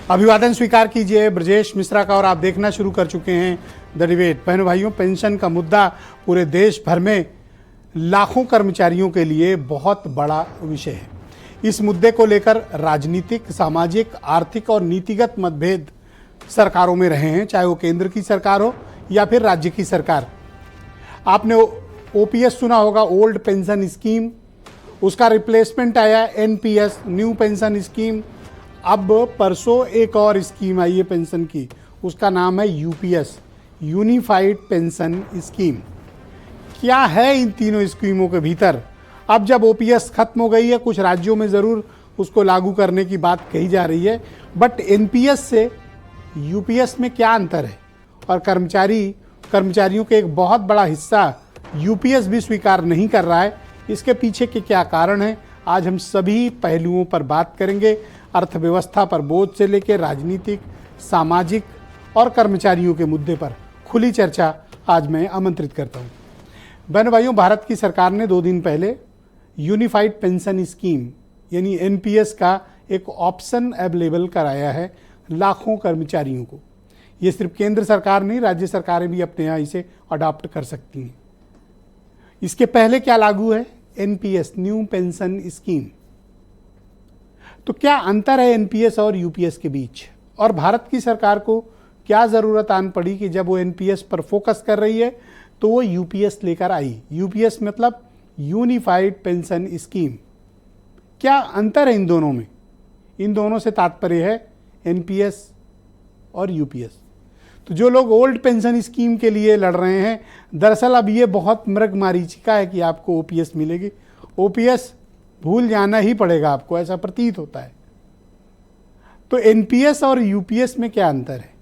अभिवादन स्वीकार कीजिए ब्रजेश मिश्रा का और आप देखना शुरू कर चुके हैं द डिबेट। बहनों भाइयों, पेंशन का मुद्दा पूरे देश भर में लाखों कर्मचारियों के लिए बहुत बड़ा विषय है। इस मुद्दे को लेकर राजनीतिक, सामाजिक, आर्थिक और नीतिगत मतभेद सरकारों में रहे हैं, चाहे वो केंद्र की सरकार हो या फिर राज्य की सरकार। आपने ओपीएस सुना होगा, ओल्ड पेंशन स्कीम, उसका रिप्लेसमेंट आया एनपीएस, न्यू पेंशन स्कीम। अब परसों एक और स्कीम आई है पेंशन की, उसका नाम है यूपीएस, यूनिफाइड पेंशन स्कीम। क्या है इन तीनों स्कीमों के भीतर? अब जब ओपीएस खत्म हो गई है, कुछ राज्यों में ज़रूर उसको लागू करने की बात कही जा रही है, बट एनपीएस से यूपीएस में क्या अंतर है? और कर्मचारियों के एक बहुत बड़ा हिस्सा यूपीएस भी स्वीकार नहीं कर रहा है। इसके पीछे के क्या कारण है, आज हम सभी पहलुओं पर बात करेंगे। अर्थव्यवस्था पर बोझ से लेकर राजनीतिक, सामाजिक और कर्मचारियों के मुद्दे पर खुली चर्चा आज मैं आमंत्रित करता हूँ। बहनों भाइयों, भारत की सरकार ने 2 दिन पहले यूनिफाइड पेंशन स्कीम यानी एनपीएस का एक ऑप्शन अवेलेबल कराया है लाखों कर्मचारियों को। ये सिर्फ केंद्र सरकार नहीं, राज्य सरकारें भी अपने यहाँ इसे अडॉप्ट कर सकती हैं। इसके पहले क्या लागू है? NPS, new pension scheme. तो क्या अंतर है एनपीएस और यूपीएस के बीच? और भारत की सरकार को क्या ज़रूरत आन पड़ी कि जब वो एनपीएस पर फोकस कर रही है तो वो यूपीएस लेकर आई? यूपीएस मतलब यूनिफाइड पेंशन स्कीम। क्या अंतर है इन दोनों में? इन दोनों से तात्पर्य है एनपीएस और यूपीएस। तो जो लोग ओल्ड पेंशन स्कीम के लिए लड़ रहे हैं, दरअसल अब ये बहुत मृगमरीचिका है कि आपको ओपीएस मिलेगी। ओपीएस भूल जाना ही पड़ेगा आपको, ऐसा प्रतीत होता है। तो एनपीएस और यूपीएस में क्या अंतर है?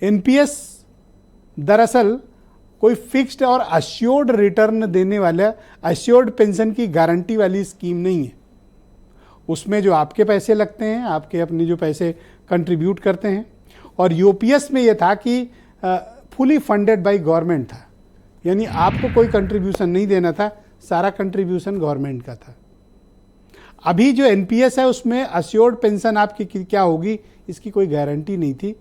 एनपीएस दरअसल कोई फिक्स्ड और अश्योर्ड रिटर्न देने वाला, अश्योर्ड पेंशन की गारंटी वाली स्कीम नहीं है। उसमें जो आपके पैसे लगते हैं, आपके अपने जो पैसे कंट्रीब्यूट करते हैं। और यूपीएस में यह था कि फुली फंडेड बाय गवर्नमेंट था, यानी आपको कोई कंट्रीब्यूशन नहीं देना था, सारा कंट्रीब्यूशन गवर्नमेंट का था। अभी जो एनपीएस है उसमें अश्योर्ड पेंशन आपकी क्या होगी इसकी कोई गारंटी नहीं थी।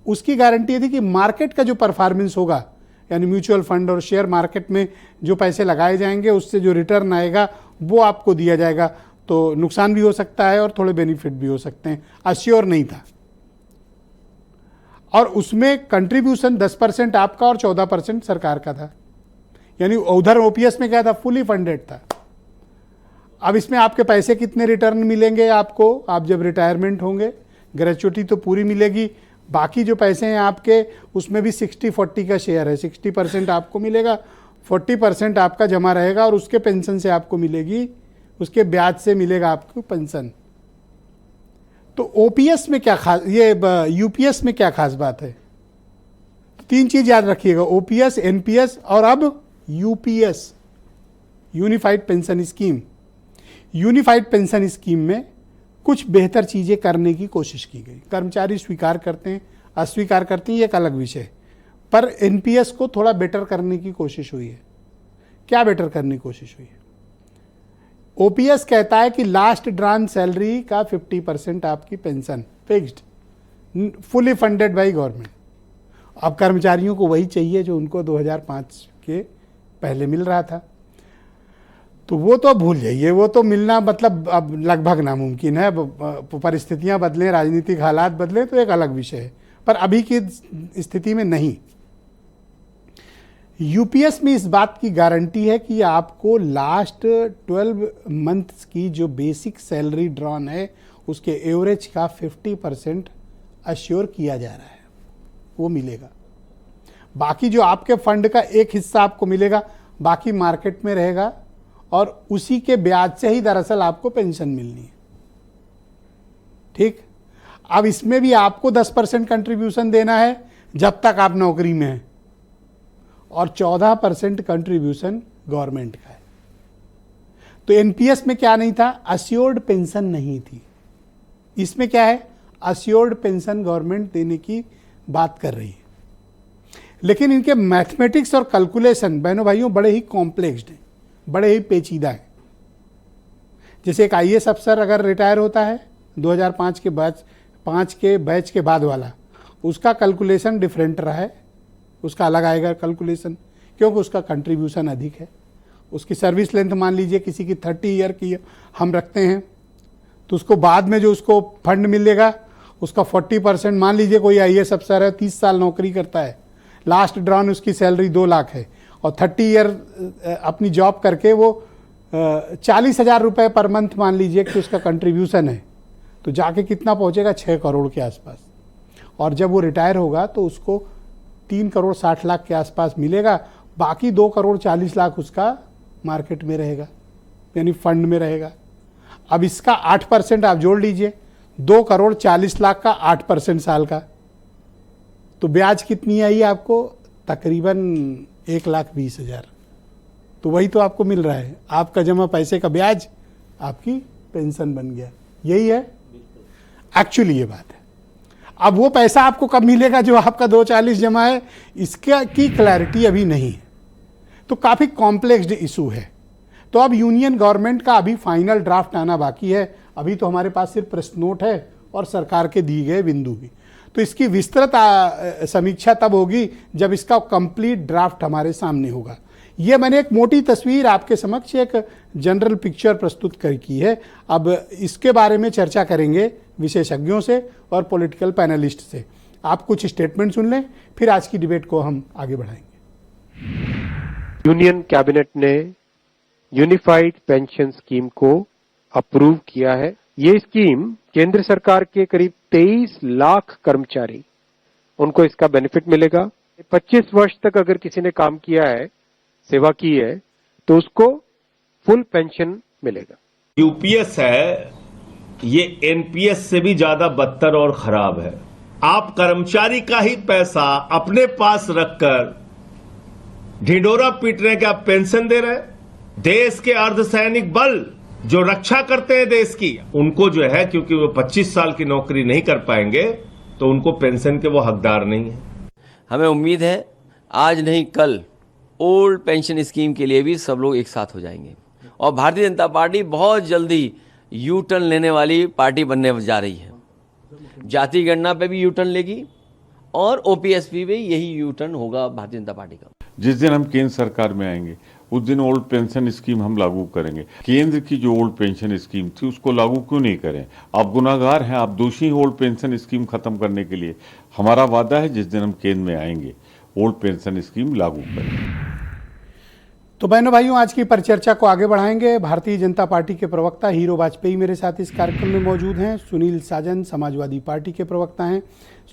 उसकी गारंटी ये थी कि मार्केट का जो परफॉर्मेंस होगा, यानी म्यूचुअल फंड और शेयर मार्केट में जो पैसे लगाए जाएंगे उससे जो रिटर्न आएगा वो आपको दिया जाएगा। तो नुकसान भी हो सकता है और थोड़े बेनिफिट भी हो सकते हैं, अश्योर नहीं था। और उसमें कंट्रीब्यूशन 10% आपका और 14% सरकार का था, यानी उधर ओपीएस में क्या था, फुली फंडेड था। अब इसमें आपके पैसे कितने रिटर्न मिलेंगे आपको? आप जब रिटायरमेंट होंगे, ग्रेच्युटी तो पूरी मिलेगी, बाकी जो पैसे हैं आपके उसमें भी 60-40 का शेयर है। 60% आपको मिलेगा, 40% आपका जमा रहेगा और उसके पेंशन से आपको मिलेगी, उसके ब्याज से मिलेगा आपको पेंशन। तो ओपीएस में क्या खास, ये यूपीएस में क्या खास बात है? 3 चीज याद रखिएगा, ओपीएस, एनपीएस और अब UPS, unified pension scheme. Unified pension scheme में कुछ बेहतर चीजें करने की कोशिश की गई। कर्मचारी स्वीकार करते हैं, अस्वीकार करते हैं, ये एक अलग विषय, पर एनपीएस को थोड़ा बेटर करने की कोशिश हुई है। क्या बेटर करने की कोशिश हुई है? ओपीएस कहता है कि लास्ट ड्रॉन सैलरी का 50% आपकी pension fixed, fully funded by government. अब कर्मचारियों को वही चाहिए जो उनको 2005 के पहले मिल रहा था, तो वो तो भूल जाइए, वो तो मिलना मतलब अब लगभग नामुमकिन है। परिस्थितियां बदलें, राजनीतिक हालात बदलें तो एक अलग विषय है, पर अभी की स्थिति में नहीं। यूपीएस में इस बात की गारंटी है कि आपको लास्ट 12 मंथ्स की जो बेसिक सैलरी ड्रॉन है उसके एवरेज का 50% अश्योर किया जा रहा है, वो मिलेगा। बाकी जो आपके फंड का एक हिस्सा आपको मिलेगा, बाकी मार्केट में रहेगा और उसी के ब्याज से ही दरअसल आपको पेंशन मिलनी है। ठीक, अब इसमें भी आपको 10% कंट्रीब्यूशन देना है जब तक आप नौकरी में हैं, और 14% कंट्रीब्यूशन गवर्नमेंट का है। तो एनपीएस में क्या नहीं था? अश्योर्ड पेंशन नहीं थी। इसमें क्या है? अश्योर्ड पेंशन गवर्नमेंट देने की बात कर रही है। लेकिन इनके मैथमेटिक्स और कैलकुलेशन बहनों भाइयों बड़े ही कॉम्प्लेक्स्ड हैं, बड़े ही पेचीदा हैं। जैसे एक आईएएस अफसर अगर रिटायर होता है 2005 के बैच के बाद वाला, उसका कैलकुलेशन डिफरेंट रहा है, उसका अलग आएगा कैलकुलेशन, क्योंकि उसका कंट्रीब्यूशन अधिक है। उसकी सर्विस लेंथ मान लीजिए किसी की 30 ईयर की हम रखते हैं, तो उसको बाद में जो उसको फंड मिलेगा उसका 40%, मान लीजिए कोई IAS अफसर है, 30 साल नौकरी करता है, लास्ट ड्रॉन उसकी सैलरी 2 लाख है और 30 ईयर अपनी जॉब करके वो 40,000 रुपये पर मंथ मान लीजिए कि उसका कंट्रीब्यूशन है, तो जाके कितना पहुंचेगा, 6 करोड़ के आसपास। और जब वो रिटायर होगा तो उसको 3 करोड़ 60 लाख के आसपास मिलेगा, बाकी 2 करोड़ 40 लाख उसका मार्केट में रहेगा, यानी फंड में रहेगा। अब इसका 8% आप जोड़ लीजिए, 2 करोड़ 40 लाख का 8% साल का, तो ब्याज कितनी आई आपको, तकरीबन 1,20,000। तो वही तो आपको मिल रहा है, आपका जमा पैसे का ब्याज आपकी पेंशन बन गया। यही है एक्चुअली, ये बात है। अब वो पैसा आपको कब मिलेगा जो आपका 2,40 जमा है, इसका की क्लैरिटी अभी नहीं है, तो काफ़ी कॉम्प्लेक्स्ड इशू है। तो अब यूनियन गवर्नमेंट का अभी फाइनल ड्राफ्ट आना बाकी है, अभी तो हमारे पास सिर्फ प्रश्न नोट है और सरकार के दिए गए बिंदु भी। तो इसकी विस्तृत समीक्षा तब होगी जब इसका कंप्लीट ड्राफ्ट हमारे सामने होगा। ये मैंने एक मोटी तस्वीर आपके समक्ष, एक जनरल पिक्चर प्रस्तुत की है। अब इसके बारे में चर्चा करेंगे विशेषज्ञों से और पॉलिटिकल पैनलिस्ट से। आप कुछ स्टेटमेंट सुन लें, फिर आज की डिबेट को हम आगे बढ़ाएंगे। यूनियन कैबिनेट ने यूनिफाइड पेंशन स्कीम को अप्रूव किया है। ये स्कीम केंद्र सरकार के करीब 23 लाख कर्मचारी, उनको इसका बेनिफिट मिलेगा। 25 वर्ष तक अगर किसी ने काम किया है, सेवा की है, तो उसको फुल पेंशन मिलेगा। यूपीएस है, ये एनपीएस से भी ज्यादा बदतर और खराब है। आप कर्मचारी का ही पैसा अपने पास रखकर ढिंडोरा पीट रहे हैं कि आप पेंशन दे रहे हैं। देश के अर्धसैनिक बल जो रक्षा करते हैं देश की, उनको जो है, क्योंकि वो 25 साल की नौकरी नहीं कर पाएंगे, तो उनको पेंशन के वो हकदार नहीं है। हमें उम्मीद है आज नहीं कल ओल्ड पेंशन स्कीम के लिए भी सब लोग एक साथ हो जाएंगे और भारतीय जनता पार्टी बहुत जल्दी यू टर्न लेने वाली पार्टी बनने जा रही है। जाति गणना पे भी यू टर्न लेगी और ओपीएसपी पे यही यू टर्न होगा भारतीय जनता पार्टी का। जिस दिन हम केंद्र सरकार में आएंगे उस दिन ओल्ड पेंशन स्कीम हम लागू करेंगे। केंद्र की जो ओल्ड पेंशन स्कीम थी उसको लागू क्यों नहीं करें? आप गुनाहगार हैं, आप दोषी हैं ओल्ड पेंशन स्कीम खत्म करने के लिए। हमारा वादा है जिस दिन हम केंद्र में आएंगे ओल्ड पेंशन स्कीम लागू करेंगे। तो बहनों भाइयों, आज की परिचर्चा को आगे बढ़ाएंगे। भारतीय जनता पार्टी के प्रवक्ता हीरो वाजपेयी मेरे साथ इस कार्यक्रम में मौजूद हैं। सुनील साजन समाजवादी पार्टी के प्रवक्ता हैं,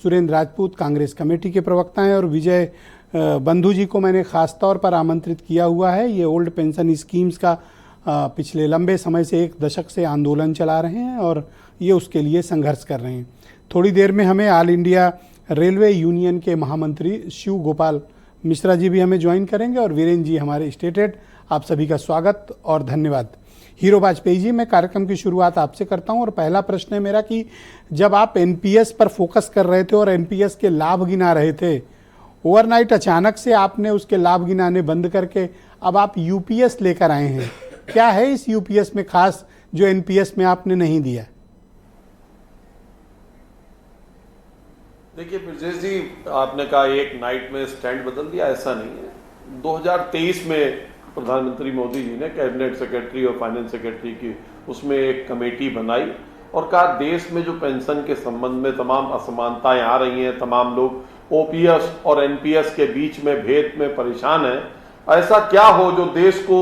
सुरेंद्र राजपूत कांग्रेस कमेटी के प्रवक्ता हैं और विजय बंधु जी को मैंने खास तौर पर आमंत्रित किया हुआ है। ये ओल्ड पेंशन स्कीम्स का पिछले लंबे समय से 1 दशक से आंदोलन चला रहे हैं और ये उसके लिए संघर्ष कर रहे हैं। थोड़ी देर में हमें ऑल इंडिया रेलवे यूनियन के महामंत्री शिव गोपाल मिश्रा जी भी हमें ज्वाइन करेंगे और वीरेंद्र जी हमारे स्टेट हेड। आप सभी का स्वागत और धन्यवाद। हीरो वाजपेयी जी, मैं कार्यक्रम की शुरुआत आपसे करता हूं और पहला प्रश्न है मेरा कि जब आप एनपीएस पर फोकस कर रहे थे और एनपीएस के लाभ गिना रहे थे, ओवरनाइट अचानक से आपने उसके लाभ गिनाने बंद करके अब आप यूपीएस लेकर आए हैं। क्या है इस यूपीएस में खास जो एनपीएस में आपने नहीं दिया? देखिए ब्रजेश जी, आपने कहा एक नाइट में स्टैंड बदल दिया, ऐसा नहीं है। 2023 में प्रधानमंत्री मोदी जी ने कैबिनेट सेक्रेटरी और फाइनेंस सेक्रेटरी की उसमें एक कमेटी बनाई और कहा देश में जो पेंशन के संबंध में तमाम असमानताएं आ रही हैं, तमाम लोग ओपीएस और एनपीएस के बीच में भेद में परेशान हैं, ऐसा क्या हो जो देश को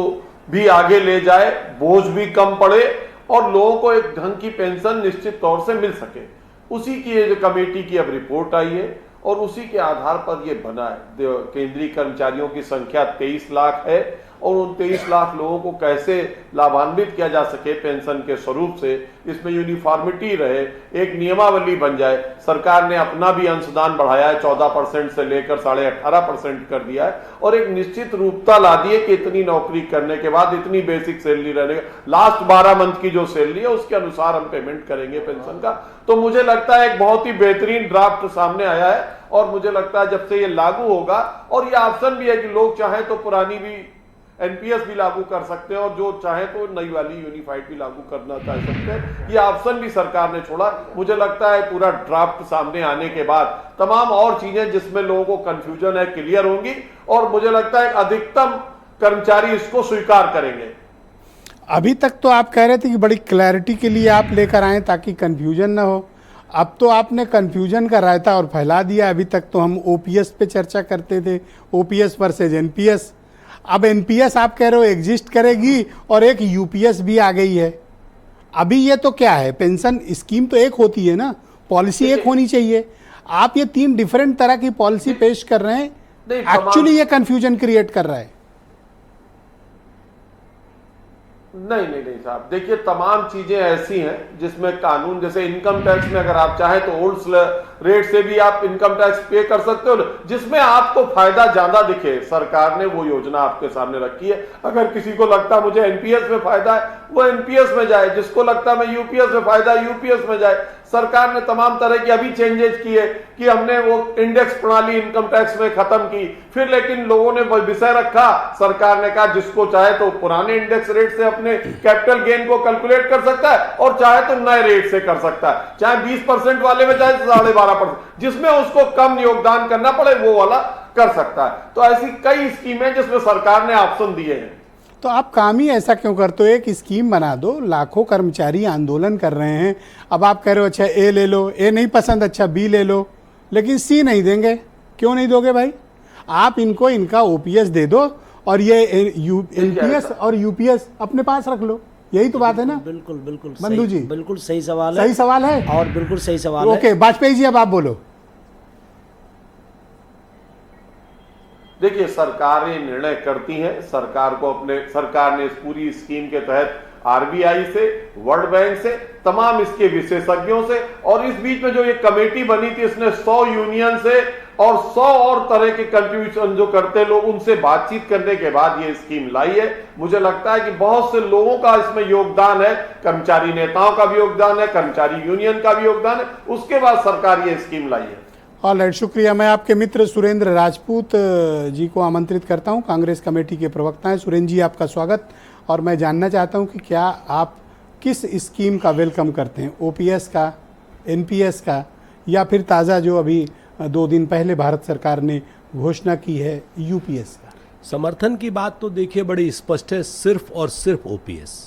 भी आगे ले जाए, बोझ भी कम पड़े और लोगों को एक ढंग की पेंशन निश्चित तौर से मिल सके। उसी की ये जो कमेटी की अब रिपोर्ट आई है और उसी के आधार पर ये बना है। केंद्रीय कर्मचारियों की संख्या 23 लाख है और उन 23 लाख लोगों को कैसे लाभान्वित किया जा सके पेंशन के स्वरूप से, इसमें यूनिफॉर्मिटी रहे, एक नियमावली बन जाए। सरकार ने अपना भी अंशदान बढ़ाया है, 14% से लेकर 18.5% कर दिया है और एक निश्चित रूपता ला दी है कि इतनी नौकरी करने के बाद इतनी बेसिक सैलरी रहने का, लास्ट 12 मंथ की जो सैलरी है उसके अनुसार हम पेमेंट करेंगे पेंशन का। तो मुझे लगता है एक बहुत ही बेहतरीन ड्राफ्ट सामने आया है और मुझे लगता है जब से ये लागू होगा, और ये ऑप्शन भी है कि लोग चाहें तो पुरानी भी एनपीएस भी लागू कर सकते हैं और जो चाहे तो नई वाली यूनिफाइड भी लागू करना चाह सकते हैं। ये ऑप्शन भी सरकार ने छोड़ा। मुझे लगता है पूरा ड्राफ्ट सामने आने के बाद तमाम और चीजें जिसमें लोगों को कंफ्यूजन है क्लियर होंगी और मुझे लगता है अधिकतम कर्मचारी इसको स्वीकार करेंगे। अभी तक तो आप कह रहे थे कि बड़ी क्लैरिटी के लिए आप लेकर आए ताकि कंफ्यूजन ना हो। अब तो आपने कंफ्यूजन का रायता और फैला दिया। अभी तक तो हम ओपीएस पे चर्चा करते थे, ओपीएस वर्सेज एनपीएस। अब एनपीएस आप कह रहे हो एग्जिस्ट करेगी और एक यूपीएस भी आ गई है। अभी ये तो क्या है, पेंशन स्कीम तो एक होती है ना, पॉलिसी एक होनी चाहिए। आप ये 3 डिफरेंट तरह की पॉलिसी पेश कर रहे हैं, एक्चुअली ये कंफ्यूजन क्रिएट कर रहा है। नहीं साहब, देखिए तमाम चीजें ऐसी हैं जिसमें कानून, जैसे इनकम टैक्स में अगर आप चाहें तो ओल्ड रेट से भी आप इनकम टैक्स पे कर सकते हो, जिसमें आपको फायदा ज्यादा दिखे। सरकार ने वो योजना आपके सामने रखी है। अगर किसी को लगता मुझे एनपीएस में फायदा है वो एनपीएस में जाए, जिसको लगता मैं यूपीएस में फायदा यूपीएस में जाए। सरकार ने तमाम तरह की अभी चेंजेस किए कि हमने वो इंडेक्स प्रणाली इनकम टैक्स में खत्म की, फिर लेकिन लोगों ने वो विषय रखा। सरकार ने कहा जिसको चाहे तो पुराने इंडेक्स रेट से अपने कैपिटल गेन को कैलकुलेट कर सकता है और चाहे तो नए रेट से कर सकता है, चाहे 20% वाले में, चाहे 12.5%, जिसमें उसको कम योगदान करना पड़े वो वाला कर सकता है। तो ऐसी कई स्कीमें जिसमें सरकार ने ऑप्शन दिए हैं। तो आप काम ही ऐसा क्यों करते हो, एक स्कीम बना दो। लाखों कर्मचारी आंदोलन कर रहे हैं। अब आप कह रहे हो अच्छा ए ले लो, ए नहीं पसंद, अच्छा बी ले लो, लेकिन सी नहीं देंगे। क्यों नहीं दोगे भाई? आप इनको इनका ओपीएस दे दो और ये एनपीएस और यूपीएस अपने पास रख लो। यही तो बात है ना? बिल्कुल बंधु जी, बिल्कुल सही सवाल है। सही सवाल है और बिल्कुल सही सवाल है। ओके, वाजपेयी जी अब आप बोलो। देखिए सरकारें निर्णय करती हैं। सरकार ने इस पूरी स्कीम के तहत आरबीआई से, वर्ल्ड बैंक से, तमाम इसके विशेषज्ञों से, और इस बीच में जो ये कमेटी बनी थी इसने 100 यूनियन से और 100 और तरह के कंट्रीब्यूशन जो करते लोग उनसे बातचीत करने के बाद ये स्कीम लाई है। मुझे लगता है कि बहुत से लोगों का इसमें योगदान है, कर्मचारी नेताओं का भी योगदान है, कर्मचारी यूनियन का भी योगदान है। उसके बाद सरकार ये स्कीम लाई है। ऑलराइट, शुक्रिया। मैं आपके मित्र सुरेंद्र राजपूत जी को आमंत्रित करता हूं, कांग्रेस कमेटी के प्रवक्ता हैं। सुरेंद्र जी, आपका स्वागत। और मैं जानना चाहता हूं कि क्या आप किस स्कीम का वेलकम करते हैं, ओपीएस का, एनपीएस का, या फिर ताज़ा जो अभी 2 दिन पहले भारत सरकार ने घोषणा की है यूपीएस का? समर्थन की बात तो देखिए बड़ी स्पष्ट है, सिर्फ और सिर्फ ओपीएस,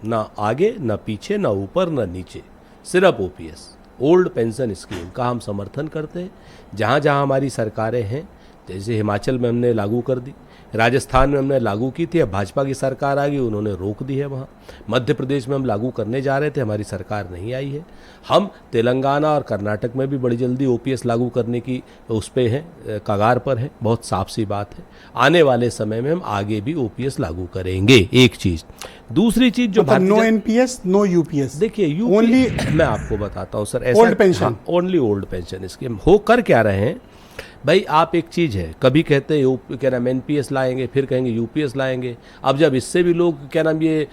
ना आगे ना पीछे, ना ऊपर ना नीचे, सिर्फ ओपीएस, ओल्ड पेंशन स्कीम का हम समर्थन करते हैं। जहाँ जहाँ हमारी सरकारें हैं, जैसे हिमाचल में हमने लागू कर दी, राजस्थान में हमने लागू की थी, अब भाजपा की सरकार आ गई, उन्होंने रोक दी है। वहाँ मध्य प्रदेश में हम लागू करने जा रहे थे, हमारी सरकार नहीं आई है। हम तेलंगाना और कर्नाटक में भी बड़ी जल्दी ओपीएस लागू करने की उस पे हैं, कगार पर है। बहुत साफ सी बात है, आने वाले समय में हम आगे भी ओपीएस लागू करेंगे। एक चीज़। दूसरी चीज़ जो नो एनपीएस नो यूपीएस, देखिए ओनली, मैं आपको बताता हूँ सर, ऐसा old pension, only old pension scheme हो कर क्या रहे हैं भाई। आप एक चीज़ है, कभी कहते हैं क्या नाम एनपीएस लाएंगे, फिर कहेंगे यूपीएस लाएंगे। अब जब इससे भी लोग क्या नाम ये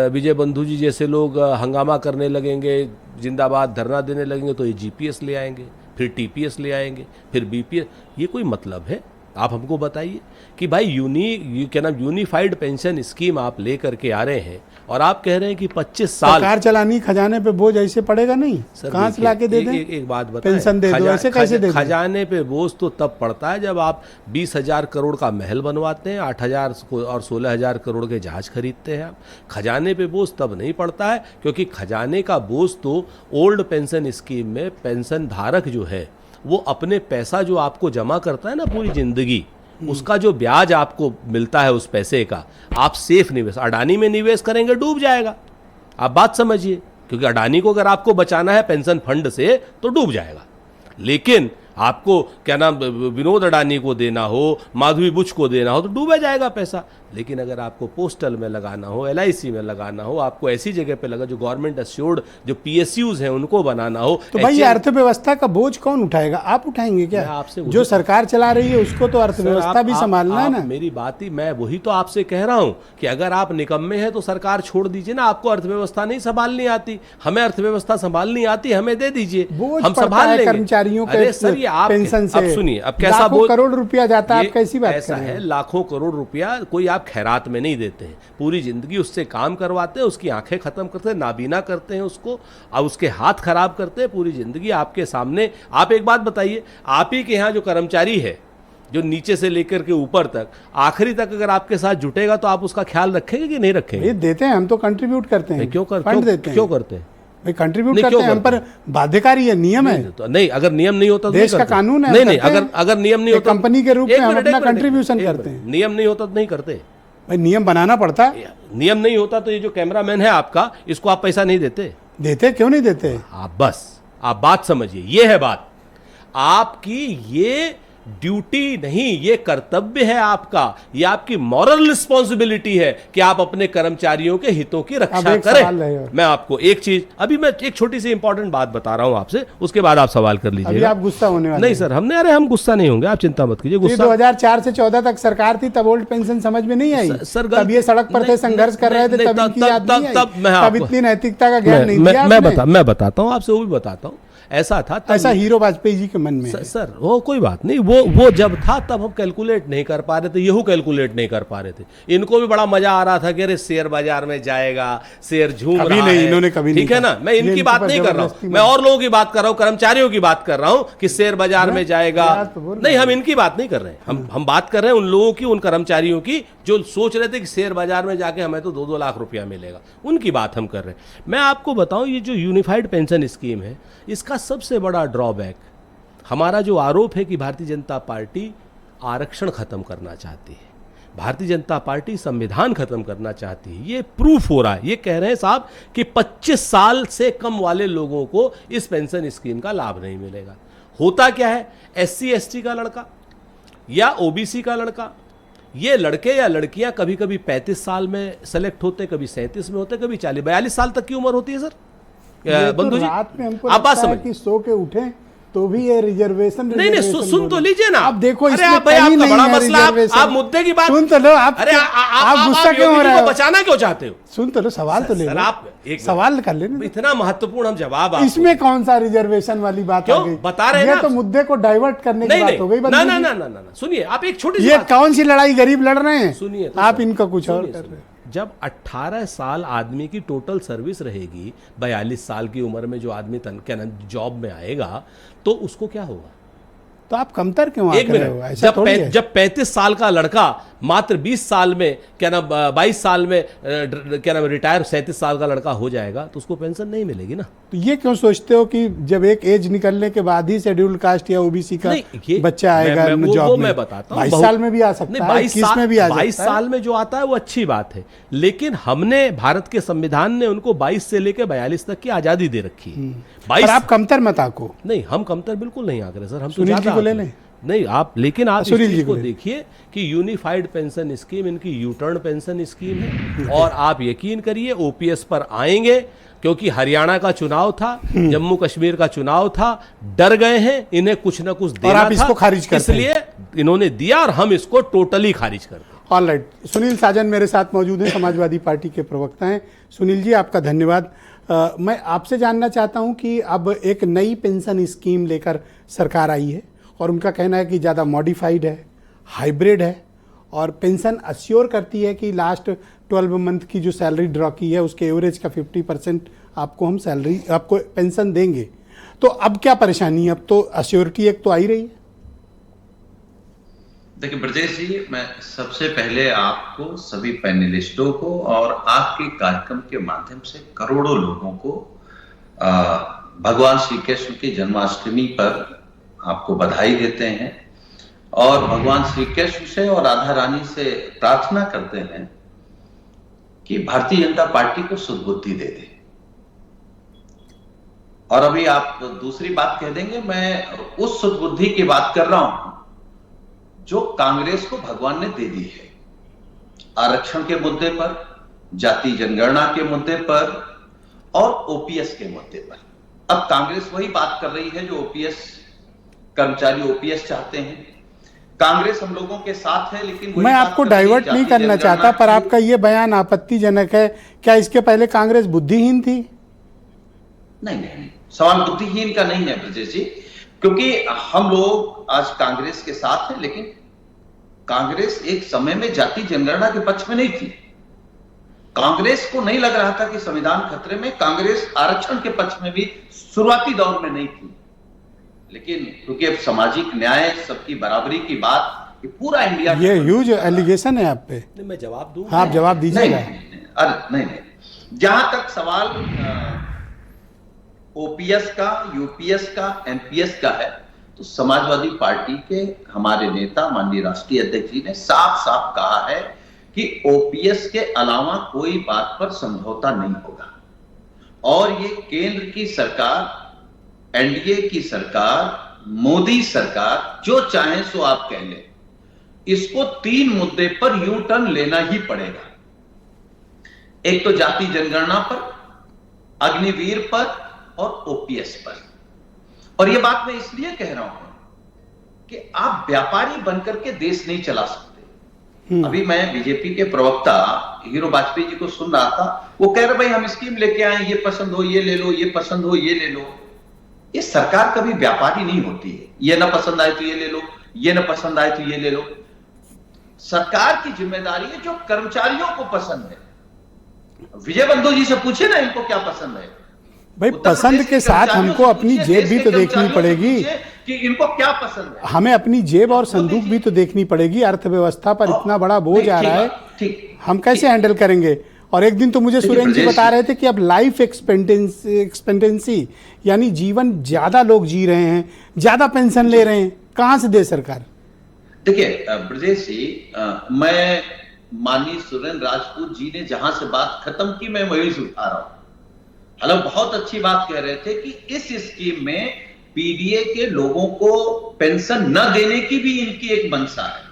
विजय बंधु जी जैसे लोग हंगामा करने लगेंगे, जिंदाबाद धरना देने लगेंगे, तो ये जीपीएस ले आएंगे, फिर टीपीएस ले आएंगे, फिर बीपीएस। ये कोई मतलब है? आप हमको बताइए कि भाई यूनिफाइड पेंशन स्कीम आप ले करके आ रहे हैं और आप कह रहे हैं कि 25 साल सरकार चलानी, खजाने पे बोझ ऐसे पड़ेगा नहीं? कहाँ से लाके दे दें? एक बात बताएं, पेंशन दे दो, ऐसे कैसे दे दें? खजाने पे बोझ तो तब पड़ता है जब आप 20,000 करोड़ का महल बनवाते हैं, 8,000 और 16,000 करोड़ के जहाज खरीदते हैं। आप खजाने पे बोझ तब नहीं पड़ता है, क्योंकि खजाने का बोझ तो ओल्ड पेंशन स्कीम में पेंशन धारक जो है वो अपने पैसा जो आपको जमा करता है ना पूरी जिंदगी, उसका जो ब्याज आपको मिलता है उस पैसे का, आप सेफ निवेश, अडानी में निवेश करेंगे डूब जाएगा। आप बात समझिए, क्योंकि अडानी को अगर आपको बचाना है पेंशन फंड से तो डूब जाएगा। लेकिन आपको क्या नाम विनोद अडानी को देना हो, माधवी बुच को देना हो, तो डूबा जाएगा पैसा। लेकिन अगर आपको पोस्टल में लगाना हो, एलआईसी में लगाना हो, आपको ऐसी जगह पे लगा जो गवर्नमेंट अश्योर्ड जो पीएसयूज हैं उनको बनाना हो, तो भाई अर्थव्यवस्था का बोझ कौन उठाएगा? आप उठाएंगे क्या? आपसे जो सरकार चला रही है उसको तो अर्थव्यवस्था भी संभालना है ना। मेरी बात ही, मैं वही तो आपसे कह रहा हूं कि अगर आप निकम्मे हैं तो सरकार छोड़ दीजिए ना। आपको अर्थव्यवस्था नहीं संभालनी आती, हमें अर्थव्यवस्था संभालनी आती, हमें दे दीजिए, हम संभाल लेंगे। कर्मचारियों अरे सर, देखिए आप पेंशन से। अब सुनिए, अब कैसा लाखों करोड़ रुपया जाता है, ये आप कैसी बात ऐसा कर रहे है, हैं? लाखों करोड़ रुपया कोई आप खैरात में नहीं देते हैं, पूरी जिंदगी उससे काम करवाते हैं, उसकी आंखें खत्म करते हैं, नाबीना करते हैं उसको, और उसके हाथ खराब करते हैं पूरी जिंदगी आपके सामने। आप एक बात बताइए, आप ही के यहाँ जो कर्मचारी है, जो नीचे से लेकर के ऊपर तक आखिरी तक अगर आपके साथ जुटेगा तो आप उसका ख्याल रखेंगे कि नहीं रखेंगे? ये देते हैं, हम तो कंट्रीब्यूट करते हैं, फंड देते हैं, क्यों करते हैं? भाई कंट्रीब्यूट नहीं, करते क्यों हैं हम, पर बाध्यकारी है, नियम है, नहीं, अगर नियम नहीं होता तो देश नहीं का करते। कानून है, नहीं हम नहीं, करते हैं। अगर नियम नहीं होता, कंपनी के रूप में हम अपना कंट्रीब्यूशन एक करते मिनट, हैं। नियम नहीं होता तो नहीं करते। भाई नियम बनाना पड़ता है। नियम नहीं होता तो ये जो कैमरामैन है आपका, इसको आप पैसा नहीं देते? देते क्यों नहीं देते? आप बस आप बात समझिए, ये है बात आपकी, ये ड्यूटी नहीं, ये कर्तव्य है आपका, ये आपकी मॉरल रिस्पॉन्सिबिलिटी है कि आप अपने कर्मचारियों के हितों की रक्षा एक सवाल करें। है। मैं आपको एक चीज, अभी मैं एक छोटी सी इंपॉर्टेंट बात बता रहा हूं आपसे, उसके बाद आप सवाल कर अभी लीजिएगा। आप गुस्सा होने वाले नहीं हैं। सर, अरे हम गुस्सा नहीं होंगे, आप चिंता मत कीजिए। तो ये गुस्सा 2004 से 14 तक सरकार थी, तब ओल्ड पेंशन समझ में नहीं आई, सर, तब ये सड़क पर थे, नहीं, संघर्ष कर रहे थे, नहीं, तब इनकी याद नहीं आई, तब तब इतनी नैतिकता का ज्ञान नहीं दिया आपने। मैं बताता हूं आपसे, वो भी बताता हूं। ऐसा था तब, ऐसा हीरो वाजपेयी जी के मन में है। सर वो कोई बात नहीं, वो जब था तब हम कैलकुलेट नहीं कर पा रहे थे, यहू कैलकुलेट नहीं कर पा रहे थे। इनको भी बड़ा मजा आ रहा था कि अरे शेयर बाजार में जाएगा, शेयर झूम कभी रहा नहीं, है। इन्होंने कभी नहीं ठीक है कहा। ना, मैं ये इनकी इनके बात ऊपर नहीं कर रहा जबरदस्ती हूं, मैं और लोगों की बात कर रहा हूं, कर्मचारियों की बात कर रहा हूं कि शेयर बाजार में जाएगा। यार तो बोल रहे नहीं, हम इनकी बात नहीं कर रहे हैं, हम बात कर रहे हैं उन लोगों की, उन कर्मचारियों की जो सोच रहे थे कि शेयर बाजार में जाके हमें तो 2-2 लाख रुपया मिलेगा, उनकी बात हम कर रहे हैं। मैं आपको बताऊं, ये जो यूनिफाइड पेंशन स्कीम है, इसका सबसे बड़ा ड्रॉबैक, हमारा जो आरोप है कि भारतीय जनता पार्टी आरक्षण खत्म करना चाहती है, भारतीय जनता पार्टी संविधान खत्म करना चाहती है, ये प्रूफ हो रहा है। ये कह रहे हैं साहब कि 25 साल से कम वाले लोगों को इस पेंशन स्कीम का लाभ नहीं मिलेगा। होता क्या है, SC ST का लड़का या OBC का लड़का, ये लड़के या लड़कियां कभी कभी 35 साल में सेलेक्ट होते, कभी 37 में होते, कभी 40-42 साल तक की उम्र होती है सर। ये तो बंधु जी, रात में हमको आप बात लगता है समझिए। कि सो के उठे तो भी ये रिजर्वेशन नहीं, सुन तो लीजिए ना। अब देखो, अरे इसमें आप भाई, कहीं आपका नहीं बड़ा है मसला, रिजर्वेशन। आप मुद्दे की बात सुन तो लो, आप अरे आप गुस्सा क्यों हो रहे हो? बचाना क्यों चाहते हो? सुन तो लो, सवाल तो ले सर, लो, आप एक सवाल कर लेना। इतना महत्वपूर्ण हम जवाब आपको- इसमें कौन सा रिजर्वेशन वाली बात क्यों? आ गई? बता रहे हैं ये ना तो आप। मुद्दे को डाइवर्ट करने की नहीं बात हो गई। नहीं, बंधु ना जी। ना ना ना, सुनिए, आप एक छोटी सी ये बात कौन सी लड़ाई गरीब लड़ रहे हैं? सुनिए तो आप सर, इनका कुछ और सुनिए, कर सुनिए। रहे हैं। जब 18 साल आदमी की टोटल सर्विस रहेगी, 42 साल की उम्र में जो आदमी क्या नाम जॉब में आएगा, तो उसको क्या होगा? तो आप कमतर क्यों एक आंक रहे हो? मिनट, ऐसा थोड़ी है। जब 35 साल का लड़का मात्र 20 साल में, क्या नाम 22 साल में क्या नाम रिटायर 37 साल का लड़का हो जाएगा, तो उसको पेंशन नहीं मिलेगी ना। तो ये क्यों सोचते हो कि जब एक एज निकलने के बाद ही शेड्यूल कास्ट या OBC का नहीं, ये बच्चा आएगा जॉब वो में? मैं बताता हूँ। 22 साल में भी आ सकता है, 21 में भी आ सकता है। 22 साल में जो आता है वो अच्छी बात है, लेकिन हमने, भारत के संविधान ने उनको 22 से लेकर 42 तक की आजादी दे रखी है। पर आप कमतर मत आको। नहीं, हम कमतर बिल्कुल नहीं आकर सर, हम तो सुनील जी ज्यादा को ले आगे लें। हैं। नहीं आप, लेकिन आप इस सुनील जी चीज को को ले। देखिए कि यूनिफाइड पेंशन स्कीम इनकी यूटर्न पेंशन स्कीम है, और आप यकीन करिए OPS पर आएंगे, क्योंकि हरियाणा का चुनाव था, जम्मू कश्मीर का चुनाव था, डर गए हैं इन्हें कुछ ना कुछ देना आप इसको खारिज करते हैं। इसलिए इन्होंने दिया, और हम इसको टोटली खारिज करते हैं। ऑलराइट, सुनील साजन मेरे साथ मौजूद हैं, समाजवादी पार्टी के प्रवक्ता हैं। सुनील जी, आपका धन्यवाद। मैं आपसे जानना चाहता हूं कि अब एक नई पेंशन स्कीम लेकर सरकार आई है, और उनका कहना है कि ज़्यादा मॉडिफाइड है, हाइब्रिड है, और पेंशन अश्योर करती है कि लास्ट 12 मंथ की जो सैलरी ड्रॉ की है उसके एवरेज का 50% आपको हम सैलरी, आपको पेंशन देंगे। तो अब क्या परेशानी है? अब तो अश्योरिटी एक तो आ ही रही है। देखिए ब्रजेश जी, मैं सबसे पहले आपको, सभी पैनलिस्टों को और आपके कार्यक्रम के माध्यम से करोड़ों लोगों को भगवान श्री कृष्ण की जन्माष्टमी पर आपको बधाई देते हैं, और भगवान श्री कृष्ण से और राधा रानी से प्रार्थना करते हैं कि भारतीय जनता पार्टी को सुदबुद्धि दे दे। और अभी आप दूसरी बात कह देंगे, मैं उस सुदबुद्धि की बात कर रहा हूं जो कांग्रेस को भगवान ने दे दी है, आरक्षण के मुद्दे पर, जाति जनगणना के मुद्दे पर और OPS के मुद्दे पर। अब कांग्रेस वही बात कर रही है जो OPS कर्मचारी OPS चाहते हैं। कांग्रेस हम लोगों के साथ है, लेकिन मैं आपको डाइवर्ट नहीं करना चाहता, पर आपका ये बयान आपत्तिजनक है। क्या इसके पहले कांग्रेस बुद्धिहीन थी? नहीं, सवाल बुद्धिहीन का नहीं है ब्रजेश जी, क्योंकि हम लोग आज कांग्रेस के साथ हैं, लेकिन कांग्रेस एक समय में जाति जनगणना के पक्ष में नहीं थी। कांग्रेस को नहीं लग रहा था कि संविधान खतरे में। कांग्रेस आरक्षण के पक्ष में भी शुरुआती दौर में नहीं थी, लेकिन क्योंकि अब सामाजिक न्याय, सबकी बराबरी की बात ये पूरा इंडिया, ये ह्यूज एलिगेशन है आप पे। नहीं, मैं जवाब दूं। हाँ, आप जवाब दीजिएगा। अरे नहीं, जहां तक सवाल ओपीएस का, यूपीएस का, एमपीएस का है, तो समाजवादी पार्टी के हमारे नेता माननीय राष्ट्रीय अध्यक्ष जी ने साफ साफ कहा है कि ओपीएस के अलावा कोई बात पर समझौता नहीं होगा। और ये केंद्र की सरकार, एनडीए की सरकार, मोदी सरकार जो चाहे सो आप कह लें, इसको 3 मुद्दे पर यू टर्न लेना ही पड़ेगा। एक तो जाति जनगणना पर, अग्निवीर पर और ओपीएस पर। और यह बात मैं इसलिए कह रहा हूं कि आप व्यापारी बनकर के देश नहीं चला सकते। अभी मैं बीजेपी के प्रवक्ता हीरो वाजपेयी जी को सुन रहा था, वो कह रहे भाई हम स्कीम लेके आए, ये पसंद हो ये ले लो, ये पसंद हो ये ले लो। ये सरकार कभी व्यापारी नहीं होती है। ये ना पसंद आए तो ये ले लो, ये ना पसंद आए तो ये ले लो। सरकार की जिम्मेदारी है जो कर्मचारियों को पसंद है। विजय बंधु जी से पूछे ना इनको क्या पसंद है। भाई पसंद के साथ हमको अपनी जेब भी तो देखनी पड़ेगी कि इनको क्या पसंद है। हमें अपनी जेब और संदूक भी तो देखनी पड़ेगी। अर्थव्यवस्था पर इतना बड़ा बोझ आ रहा है, हम कैसे हैंडल करेंगे? और एक दिन तो मुझे सुरेंद्र जी बता रहे थे कि अब लाइफ एक्सपेक्टेंसी यानी जीवन ज्यादा लोग जी रहे हैं, ज्यादा पेंशन ले रहे हैं, कहां से दे सरकार? देखिए ब्रजेश जी, मैं माननीय सुरेंद्र राजपूत जी ने जहां से बात खत्म की मैं वही से उठा रहा हूं। हालांकि बहुत अच्छी बात कह रहे थे कि इस स्कीम में पीडीए के लोगों को पेंशन न देने की भी इनकी एक मंशा है।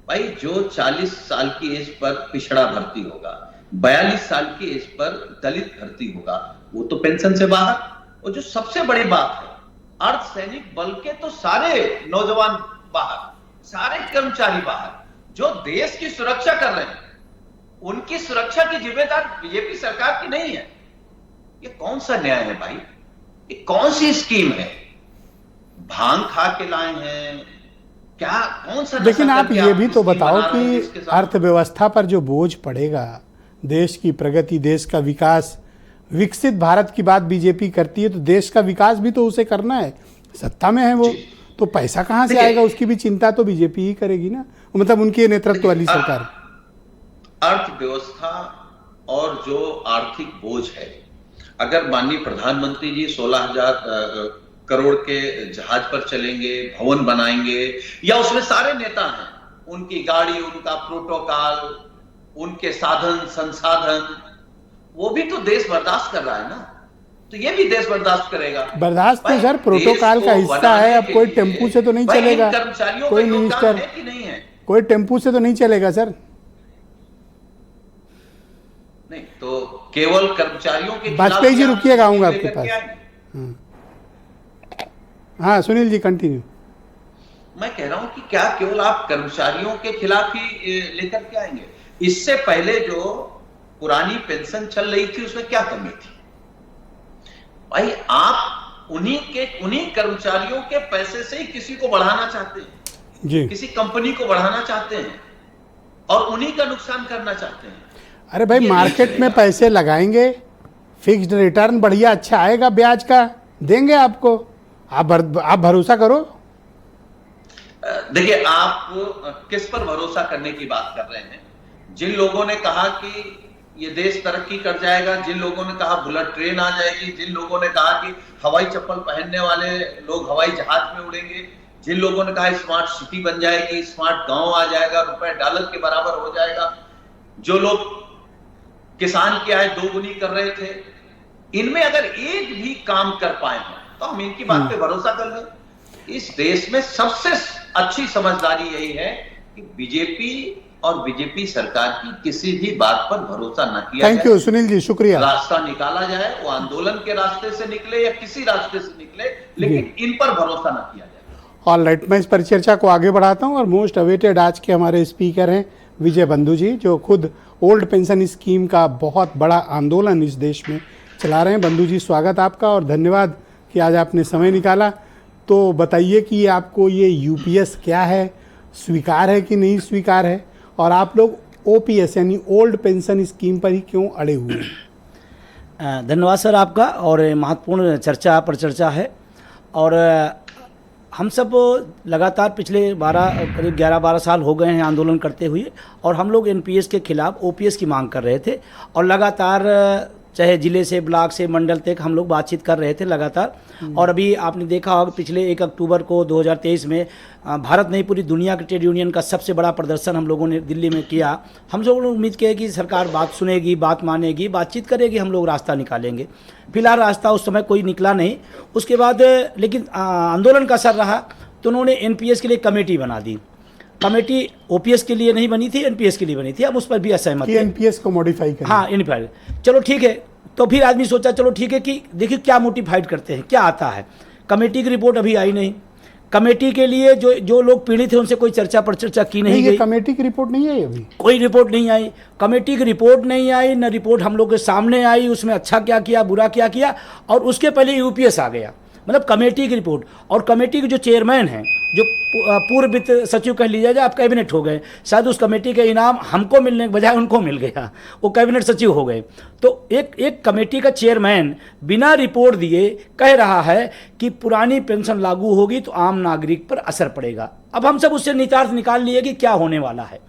भाई जो 40 साल की एज पर पिछड़ा भर्ती होगा, 42 साल की एज पर दलित भर्ती होगा, वो तो पेंशन से बाहर। और जो सबसे बड़ी बात है, अर्धसैनिक बल के तो सारे नौजवान बाहर, सारे कर्मचारी बाहर, जो देश की सुरक्षा कर रहे हैं, उनकी सुरक्षा की जिम्मेदारी बीजेपी सरकार की नहीं है। ये कौन सा न्याय है भाई? ये कौन सी स्कीम है? भांग खा के लाए हैं क्या? कौन सा? लेकिन आप ये भी तो बताओ कि अर्थव्यवस्था पर जो बोझ पड़ेगा, देश की प्रगति, देश का विकास, विकसित भारत की बात बीजेपी करती है, तो देश का विकास भी तो उसे करना है। सत्ता में है वो, तो पैसा कहां से आएगा उसकी भी चिंता तो बीजेपी ही करेगी ना, मतलब उनके नेतृत्व वाली सरकार। अर्थव्यवस्था और जो आर्थिक बोझ है, अगर माननीय प्रधानमंत्री जी 16,000 करोड़ के जहाज पर चलेंगे, भवन बनाएंगे, या उसमें सारे नेता हैं, उनकी गाड़ी, उनका प्रोटोकॉल, उनके साधन संसाधन, वो भी तो देश बर्दाश्त कर रहा है ना, तो ये भी देश बर्दाश्त करेगा। बर्दाश्त तो सर प्रोटोकॉल का हिस्सा है। अब कोई टेम्पू से तो नहीं चलेगा, कोई मिनिस्टर कोई टेम्पू से तो नहीं चलेगा सर। नहीं तो केवल कर्मचारियों के, वाजपेयी जी रुकिएगा, आऊंगा आपके पास। हाँ सुनील जी कंटिन्यू। मैं कह रहा हूं कि क्या केवल आप कर्मचारियों के खिलाफ ही लेकर के आएंगे? इससे पहले जो पुरानी पेंशन चल रही थी उसमें क्या कमी थी? भाई आप उन्हीं कर्मचारियों के पैसे से ही किसी को बढ़ाना चाहते हैं जी, किसी कंपनी को बढ़ाना चाहते हैं और उन्हीं का नुकसान करना चाहते हैं। अरे भाई मार्केट में पैसे लगाएंगे, फिक्स्ड रिटर्न बढ़िया अच्छा आएगा, ब्याज का देंगे आपको, आप भरोसा करो। देखिए आप किस पर भरोसा करने की बात कर रहे हैं? जिन लोगों ने कहा कि ये देश तरक्की कर जाएगा, जिन लोगों ने कहा बुलेट ट्रेन आ जाएगी, जिन लोगों ने कहा कि हवाई चप्पल पहनने वाले लोग हवाई जहाज में उड़ेंगे, जिन लोगों ने कहा स्मार्ट सिटी बन जाएगी, स्मार्ट गांव आ जाएगा, रुपए डॉलर के बराबर हो जाएगा, जो लोग किसान की आय दोगुनी कर रहे थे, इनमें अगर एक भी काम कर पाए हैं तो हम इनकी बात पे भरोसा कर लें। इस देश में सबसे अच्छी समझदारी यही है कि बीजेपी और बीजेपी सरकार की किसी भी बात पर भरोसा न किया जाए। थैंक यू सुनील जी, शुक्रिया। रास्ता निकाला जाए, वो आंदोलन के रास्ते से निकले या किसी रास्ते से निकले, लेकिन इन पर भरोसा न किया जाए। ऑलराइट, मैं इस परिचर्चा को आगे बढ़ाता हूं और मोस्ट अवेटेड आज के हमारे स्पीकर हैं विजय बंधु जी, जो खुद ओल्ड पेंशन स्कीम का बहुत बड़ा आंदोलन इस देश में चला रहे हैं। बंधु जी स्वागत आपका और धन्यवाद कि आज आपने समय निकाला। तो बताइए कि आपको ये यूपीएस क्या है, स्वीकार है कि नहीं स्वीकार है, और आप लोग ओपीएस यानी ओल्ड पेंशन स्कीम पर ही क्यों अड़े हुए हैं? धन्यवाद सर आपका, और महत्वपूर्ण चर्चा पर चर्चा है। और हम सब लगातार पिछले करीब 11-12 साल हो गए हैं आंदोलन करते हुए, और हम लोग एनपीएस के खिलाफ ओपीएस की मांग कर रहे थे, और लगातार चाहे जिले से, ब्लॉक से, मंडल तक हम लोग बातचीत कर रहे थे लगातार। और अभी आपने देखा होगा पिछले 1 अक्टूबर को 2023 में भारत नहीं पूरी दुनिया के ट्रेड यूनियन का सबसे बड़ा प्रदर्शन हम लोगों ने दिल्ली में किया। हम लोगों ने उम्मीद किया कि सरकार बात सुनेगी, बात मानेगी, बातचीत करेगी, हम लोग रास्ता निकालेंगे। फिलहाल रास्ता उस समय कोई निकला नहीं। उसके बाद लेकिन आंदोलन का असर रहा, तो उन्होंने एनपीएस के लिए कमेटी बना दी। कमेटी ओपीएस के लिए नहीं बनी थी, एनपीएस के लिए बनी थी। हम उस पर भी असहमत कि एनपीएस को मॉडिफाई करें। हाँ, एनपीएस, चलो ठीक है। तो फिर आदमी सोचा चलो ठीक है कि देखिए क्या मोटिफाइड करते हैं, क्या आता है। कमेटी की रिपोर्ट अभी आई नहीं। कमेटी के लिए जो लोग पीड़ित थे उनसे कोई चर्चा पर चर्चा की नहीं गई। कमेटी की रिपोर्ट नहीं आई अभी, कोई रिपोर्ट नहीं आई। कमेटी की रिपोर्ट नहीं आई, न रिपोर्ट हम लोग के सामने आई, उसमें अच्छा क्या किया, बुरा क्या किया। और उसके पहले यूपीएस आ गया, मतलब कमेटी की रिपोर्ट। और कमेटी के जो चेयरमैन हैं, जो पूर्व वित्त सचिव कह लीजिए, आप कैबिनेट हो गए, शायद उस कमेटी का इनाम हमको मिलने के बजाय उनको मिल गया, वो कैबिनेट सचिव हो गए। तो एक कमेटी का चेयरमैन बिना रिपोर्ट दिए कह रहा है कि पुरानी पेंशन लागू होगी तो आम नागरिक पर असर पड़ेगा। अब हम सब उससे निहितार्थ निकाल लिए कि क्या होने वाला है।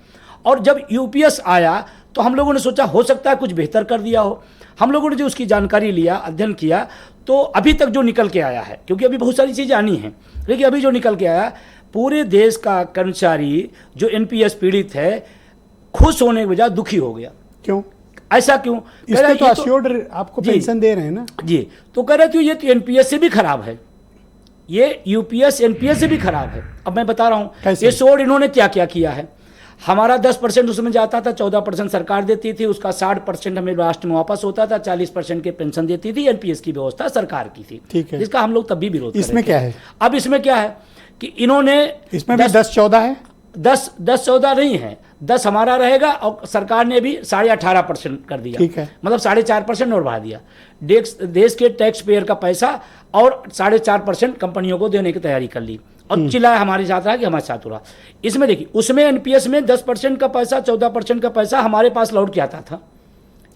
और जब यूपीएस आया तो हम लोगों ने सोचा हो सकता है कुछ बेहतर कर दिया हो। हम लोगों ने जो उसकी जानकारी लिया, अध्ययन किया, तो अभी तक जो निकल के आया है, क्योंकि अभी बहुत सारी चीज़ें आनी हैं, लेकिन अभी जो निकल के आया, पूरे देश का कर्मचारी जो एनपीएस पीड़ित है खुश होने के बजाय दुखी हो गया। क्यों? ऐसा क्यों? इसमें तो अश्योर्ड आपको पेंशन दे रहे हैं ना जी। तो कह रहे थे ये तो एनपीएस से भी खराब है, ये यूपीएस एनपीएस से भी खराब है। अब मैं बता रहा हूँ ये सोड इन्होंने क्या क्या किया है। हमारा 10% उसमें जाता था, 14% सरकार देती थी, उसका 60% हमें राष्ट्र में वापस होता था, 40% के पेंशन देती थी। एनपीएस की व्यवस्था सरकार की थी, ठीक है, जिसका हम लोग तब भी विरोध कर रहे थे। इसमें क्या है? अब इसमें क्या है कि इन्होंने इसमें भी 10-14 है, 10-14 नहीं है, 10 हमारा रहेगा, और सरकार ने भी 18.5% कर दिया, ठीक है, मतलब 4.5% और बढ़ा दिया। देश के टैक्स पेयर का पैसा और 4.5% कंपनियों को देने की तैयारी कर ली, और चिल्लाया हमारे साथ रहा कि हमारे साथ हो रहा। इसमें देखिए, उसमें एनपीएस में 10% का पैसा, 14% का पैसा हमारे पास लौट के आता था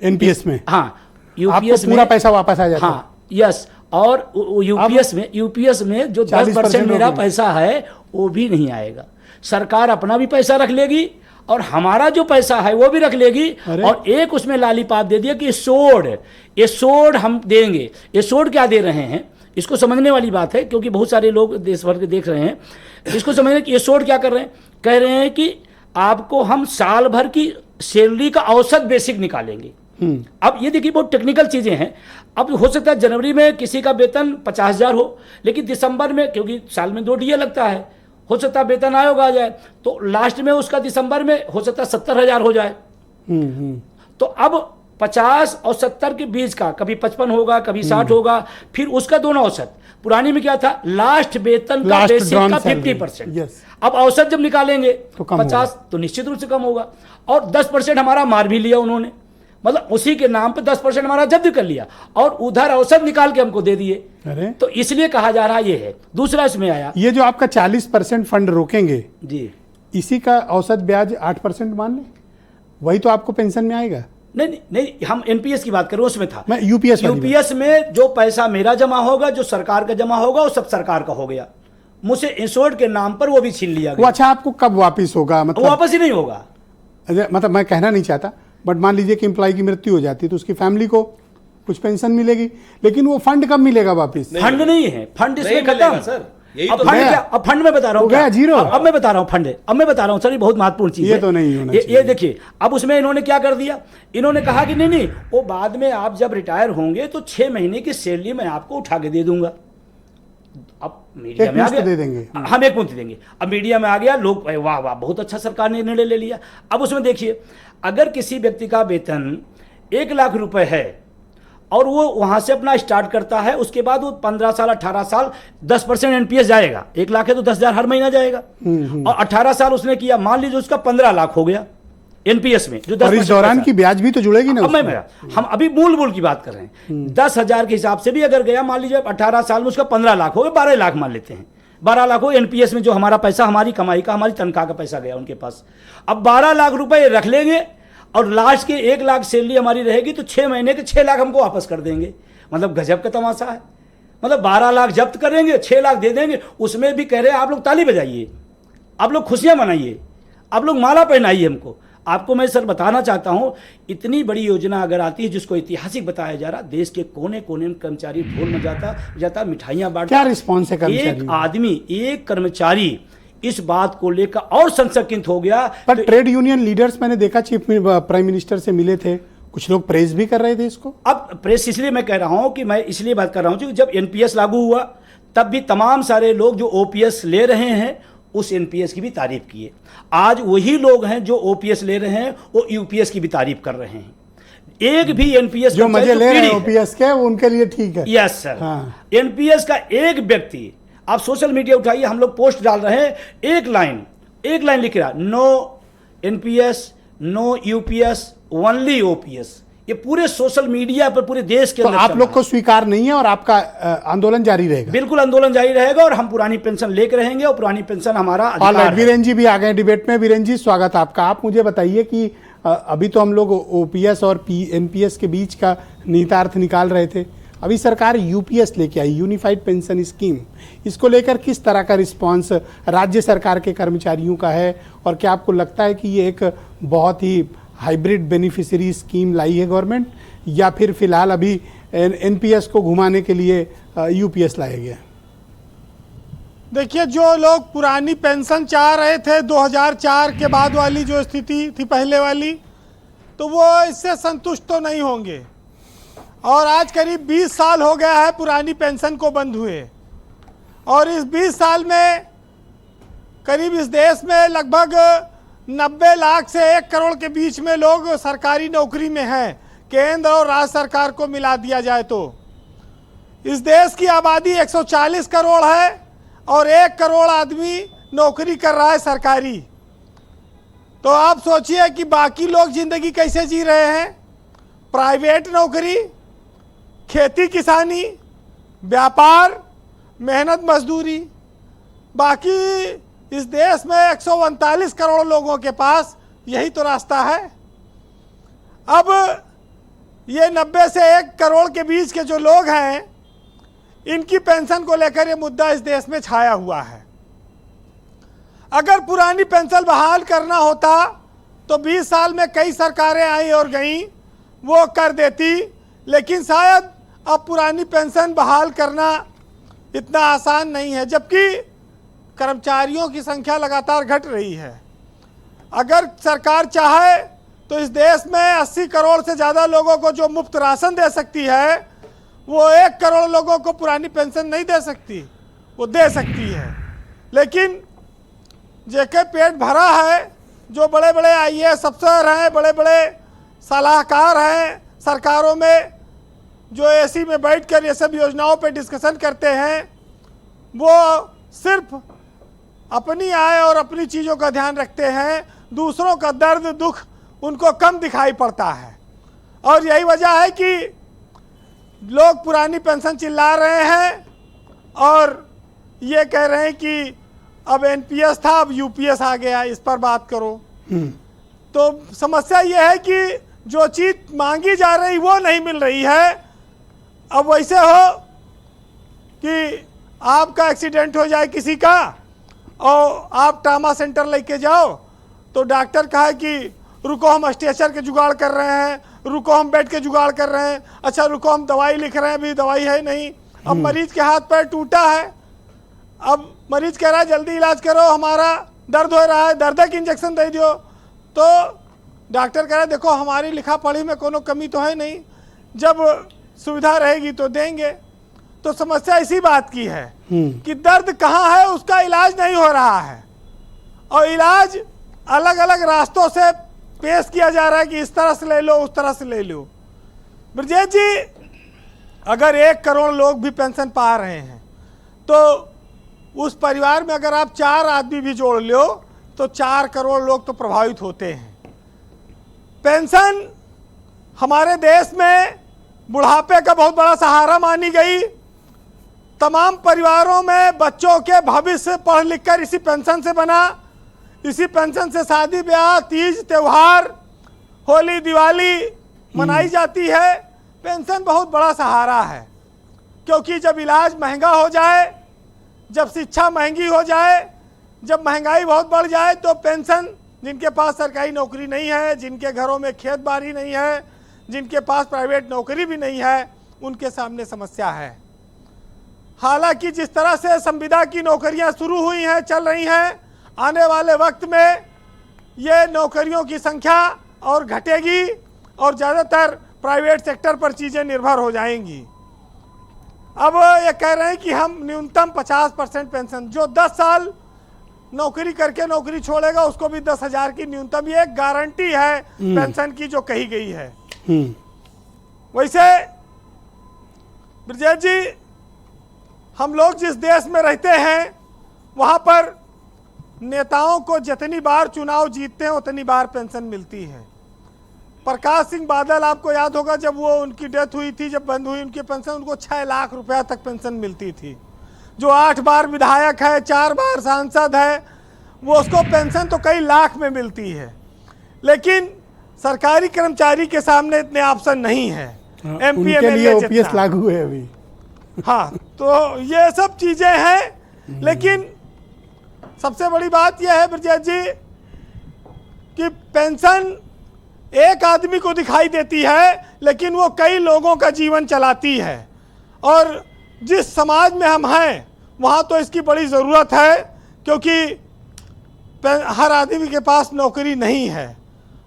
एनपीएस में। हाँ, यूपीएस में पूरा पैसा वापस आ जाता। हाँ, यस। और यूपीएस में जो 10% मेरा पैसा है वो भी नहीं आएगा। सरकार अपना भी पैसा रख लेगी और हमारा जो पैसा है वो भी रख लेगी, और एक उसमें लालीपाप दे दिया कि ये सोड हम देंगे। ये सोड क्या दे रहे हैं, इसको समझने वाली बात है, क्योंकि बहुत सारे लोग देश भर के देख रहे हैं। इसको समझने कि ये सोड क्या कर रहे हैं, कह रहे हैं कि आपको हम साल भर की सैलरी का औसत बेसिक निकालेंगे। अब ये देखिए बहुत टेक्निकल चीजें हैं। अब हो सकता है जनवरी में किसी का वेतन 50,000 हो, लेकिन दिसंबर में, क्योंकि साल में 2 डीए लगता है, हो सकता है वेतन आयोग आ जाए, तो लास्ट में उसका दिसंबर में हो सकता है 70,000 हो जाए। तो अब 50 और 70 के बीच का कभी 55 होगा, कभी 60 होगा, फिर उसका दोनों औसत। पुरानी में क्या था, लास्ट वेतन का बेसिक का 50%। अब औसत जब निकालेंगे तो 50 तो निश्चित रूप से कम होगा, और 10% हमारा मार भी लिया उन्होंने, मतलब उसी के नाम पे 10% हमारा जब्त कर लिया, और उधर औसत निकाल के हमको दे दिए। तो इसलिए कहा जा रहा ये है। दूसरा इसमें आया, ये जो आपका 40% फंड रोकेंगे जी, इसी का औसत ब्याज 8% मान लें, वही तो आपको पेंशन में आएगा। नहीं, हम एनपीएस की बात कर रहे हैं, उसमें था मैं यूपीएस में जो पैसा मेरा जमा होगा, जो सरकार का जमा होगा, वो सब सरकार का हो गया। मुझसे इंश्योर्ड के नाम पर वो भी छीन लिया गया। अच्छा, आपको कब वापिस होगा? मतलब वापस ही नहीं होगा। मतलब मैं कहना नहीं चाहता, बट मान लीजिए कि एम्प्लॉय की मृत्यु हो जाती है तो उसकी फैमिली को कुछ पेंशन मिलेगी, लेकिन वो फंड कब मिलेगा वापिस? फंड नहीं है, फंड इसमें खत्म सर। अब तो फंड क्या? अब फंड में बता रहा हूँ गया जीरो। अब मैं बता रहा हूँ फंड, अब मैं बता रहा हूँ सर, ये बहुत महत्वपूर्ण चीज है। ये तो नहीं होना चाहिए। ये देखिए, अब उसमें इन्होंने क्या कर दिया, इन्होंने कहा कि नहीं, वो बाद में आप जब रिटायर होंगे तो 6 महीने की सैलरी मैं आपको उठा के दे दूंगा। अब मीडिया में आ गया, दे देंगे हम 1 मुश्त देंगे। अब मीडिया में आ गया, लोग वाह वाह बहुत अच्छा सरकार ने निर्णय ले लिया। अब उसमें देखिए, अगर किसी व्यक्ति का वेतन 1 लाख रुपए है और वो वहां से अपना स्टार्ट करता है, उसके बाद वो 15 साल 18 साल 10% एनपीएस जाएगा। 1 लाख है तो 10,000 हर महीना जाएगा, और 18 साल उसने किया, मान लीजिए उसका 15 लाख हो गया, एनपीएस में जो 10% और इस दौरान की ब्याज भी तो जुड़ेगी ना अब मैं उसमें। हम अभी मूल की बात कर रहे हैं। 10,000 के हिसाब से भी अगर गया, मान लीजिए 18 साल में उसका 15 लाख हो गए, 12 लाख मान लेते हैं, 12 लाख हो एनपीएस में, जो हमारा पैसा, हमारी कमाई का, हमारी तनख्वाह का पैसा गया उनके पास। अब 12 लाख रुपए रख लेंगे और लास्ट के 1 लाख सैलरी हमारी रहेगी, तो 6 महीने के 6 लाख हमको वापस कर देंगे। मतलब गजब का तमाशा है। मतलब 12 लाख जब्त करेंगे, 6 लाख दे देंगे। उसमें भी कह रहे हैं आप लोग ताली बजाइए, आप लोग खुशियां मनाइए, आप लोग माला पहनाइए हमको। आपको मैं सर बताना चाहता हूं, इतनी बड़ी योजना अगर आती है जिसको ऐतिहासिक बताया जा रहा, देश के कोने कोने में कर्मचारी ढोल बजाता, मिठाइयां बांटता। क्या रिस्पॉन्स है कर्मचारी? एक आदमी, एक कर्मचारी इस बात को लेकर और संशकित हो गया। पर ट्रेड यूनियन लीडर्स मैंने देखा चीफ प्राइम मिनिस्टर से मिले थे, कुछ लोग प्रेस भी कर रहे थे इसको। अब प्रेस इसलिए मैं कह रहा हूं कि मैं इसलिए बात कर रहा हूं कि जब एनपीएस लागू हुआ तब भी तमाम सारे लोग जो ओपीएस ले रहे हैं उस एनपीएस की भी तारीफ किए। आज वही लोग हैं जो ओपीएस ले रहे हैं वो यूपीएस की भी तारीफ कर रहे हैं। एक भी एनपीएस जो मजे ले रहे हैं ओपीएस के, वो उनके लिए ठीक है। Yes sir. हाँ। एनपीएस का एक व्यक्ति, आप सोशल मीडिया उठाइए, हम लोग पोस्ट डाल रहे हैं, एक लाइन लिख रहा, no NPS, no UPS, only OPS. ये पूरे सोशल मीडिया पर पूरे देश के अंदर। तो आप लोग को स्वीकार नहीं है और आपका आंदोलन जारी रहेगा? बिल्कुल आंदोलन जारी रहेगा और हम पुरानी पेंशन लेकर रहेंगे और पुरानी पेंशन हमारा अधिकार है। वीरेन जी भी आ गए डिबेट में। वीरेन जी स्वागत आपका। आप मुझे बताइए कि अभी तो हम लोग ओपीएस और एनपीएस के बीच का निहितार्थ निकाल रहे थे, अभी सरकार यूपीएस लेके आई, यूनिफाइड पेंशन स्कीम। इसको लेकर किस तरह का रिस्पांस राज्य सरकार के कर्मचारियों का है, और क्या आपको लगता है कि ये एक बहुत ही हाइब्रिड बेनिफिशियरी स्कीम लाई है गवर्नमेंट, या फिर फिलहाल अभी एनपीएस को घुमाने के लिए यूपीएस लाया गया? देखिए, जो लोग पुरानी पेंशन चाह रहे थे 2004 के बाद वाली जो स्थिति थी पहले वाली, तो वो इससे संतुष्ट तो नहीं होंगे। और आज करीब 20 साल हो गया है पुरानी पेंशन को बंद हुए, और इस 20 साल में करीब इस देश में लगभग 90 लाख से 1 करोड़ के बीच में लोग सरकारी नौकरी में हैं, केंद्र और राज्य सरकार को मिला दिया जाए तो। इस देश की आबादी 140 करोड़ है और 1 करोड़ आदमी नौकरी कर रहा है सरकारी। तो आप सोचिए कि बाकी लोग जिंदगी कैसे जी रहे हैं। प्राइवेट नौकरी, खेती किसानी, व्यापार, मेहनत मजदूरी। बाकी इस देश में 139 करोड़ लोगों के पास यही तो रास्ता है। अब ये 90 से 1 करोड़ के बीच के जो लोग हैं, इनकी पेंशन को लेकर ये मुद्दा इस देश में छाया हुआ है। अगर पुरानी पेंशन बहाल करना होता तो 20 साल में कई सरकारें आई और गईं, वो कर देती, लेकिन शायद अब पुरानी पेंशन बहाल करना इतना आसान नहीं है, जबकि कर्मचारियों की संख्या लगातार घट रही है। अगर सरकार चाहे तो इस देश में 80 करोड़ से ज़्यादा लोगों को जो मुफ्त राशन दे सकती है, वो 1 करोड़ लोगों को पुरानी पेंशन नहीं दे सकती, वो दे सकती है। लेकिन जेके पेट भरा है, जो बड़े बड़े आईएएस अफसर हैं, बड़े बड़े सलाहकार हैं सरकारों में, जो एसी में बैठकर ये सब योजनाओं पे डिस्कशन करते हैं, वो सिर्फ अपनी आय और अपनी चीज़ों का ध्यान रखते हैं। दूसरों का दर्द दुख उनको कम दिखाई पड़ता है, और यही वजह है कि लोग पुरानी पेंशन चिल्ला रहे हैं और ये कह रहे हैं कि अब एनपीएस था, अब यूपीएस आ गया, इस पर बात करो। तो समस्या ये है कि जो चीज़ मांगी जा रही वो नहीं मिल रही है। अब वैसे हो कि आपका एक्सीडेंट हो जाए किसी का और आप ट्रामा सेंटर लेके जाओ, तो डॉक्टर कहा कि रुको हम स्ट्रेचर के जुगाड़ कर रहे हैं, रुको हम बेड के जुगाड़ कर रहे हैं, अच्छा रुको हम दवाई लिख रहे हैं, अभी दवाई है नहीं। अब मरीज के हाथ पैर टूटा है, अब मरीज कह रहा है जल्दी इलाज करो, हमारा दर्द हो रहा है, दर्द इंजेक्शन दे दो। तो डॉक्टर कह रहा है देखो हमारी लिखा पढ़ी में कोनो कमी तो है नहीं, जब सुविधा रहेगी तो देंगे। तो समस्या इसी बात की है कि दर्द कहाँ है, उसका इलाज नहीं हो रहा है, और इलाज अलग अलग रास्तों से पेश किया जा रहा है कि इस तरह से ले लो, उस तरह से ले लो। ब्रजेश जी, अगर 1 करोड़ लोग भी पेंशन पा रहे हैं तो उस परिवार में अगर आप 4 आदमी भी जोड़ लो तो 4 करोड़ लोग तो प्रभावित होते हैं। पेंशन हमारे देश में बुढ़ापे का बहुत बड़ा सहारा मानी गई। तमाम परिवारों में बच्चों के भविष्य पढ़ लिख कर इसी पेंशन से बना। इसी पेंशन से शादी ब्याह, तीज त्योहार, होली, दिवाली मनाई जाती है। पेंशन बहुत बड़ा सहारा है, क्योंकि जब इलाज महंगा हो जाए, जब शिक्षा महंगी हो जाए, जब महंगाई बहुत बढ़ जाए, तो पेंशन, जिनके पास सरकारी नौकरी नहीं है, जिनके घरों में खेत बाड़ी नहीं है, जिनके पास प्राइवेट नौकरी भी नहीं है, उनके सामने समस्या है। हालांकि जिस तरह से संविदा की नौकरियां शुरू हुई हैं, चल रही हैं, आने वाले वक्त में ये नौकरियों की संख्या और घटेगी और ज़्यादातर प्राइवेट सेक्टर पर चीज़ें निर्भर हो जाएंगी। अब ये कह रहे हैं कि हम न्यूनतम 50% पेंशन, जो 10 साल नौकरी करके नौकरी छोड़ेगा उसको भी 10,000 की न्यूनतम, ये एक गारंटी है पेंशन की जो कही गई है। वैसे ब्रजेश जी, हम लोग जिस देश में रहते हैं वहाँ पर नेताओं को जितनी बार चुनाव जीतते हैं उतनी बार पेंशन मिलती है। प्रकाश सिंह बादल, आपको याद होगा जब वो उनकी डेथ हुई थी, जब बंद हुई उनकी पेंशन, उनको 6 लाख रुपया तक पेंशन मिलती थी। जो 8 बार विधायक है, 4 बार सांसद है, वो उसको पेंशन तो कई लाख में मिलती है। लेकिन सरकारी कर्मचारी के सामने इतने ऑप्शन नहीं है। एमपी उनके लिए ओपीएस लागू है अभी। हाँ, तो ये सब चीजें हैं। लेकिन सबसे बड़ी बात यह है ब्रजेश जी कि पेंशन एक आदमी को दिखाई देती है, लेकिन वो कई लोगों का जीवन चलाती है। और जिस समाज में हम हैं वहाँ तो इसकी बड़ी ज़रूरत है, क्योंकि हर आदमी के पास नौकरी नहीं है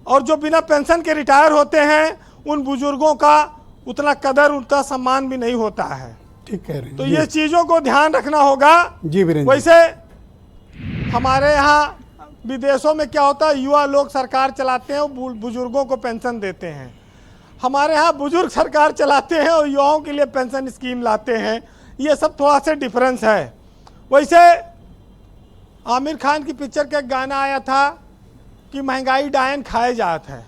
और जो बिना पेंशन के रिटायर होते हैं उन बुजुर्गों का उतना कदर, उतना सम्मान भी नहीं होता है। ठीक कह रहे हैं। तो ये चीज़ों को ध्यान रखना होगा जी वीरेंद्र। वैसे हमारे यहाँ विदेशों में क्या होता है, युवा लोग सरकार चलाते हैं और बुजुर्गों को पेंशन देते हैं। हमारे यहाँ बुजुर्ग सरकार चलाते हैं और युवाओं के लिए पेंशन स्कीम लाते हैं। ये सब थोड़ा सा डिफरेंस है। वैसे आमिर खान की पिक्चर का एक गाना आया था कि महंगाई डायन खाए जात है।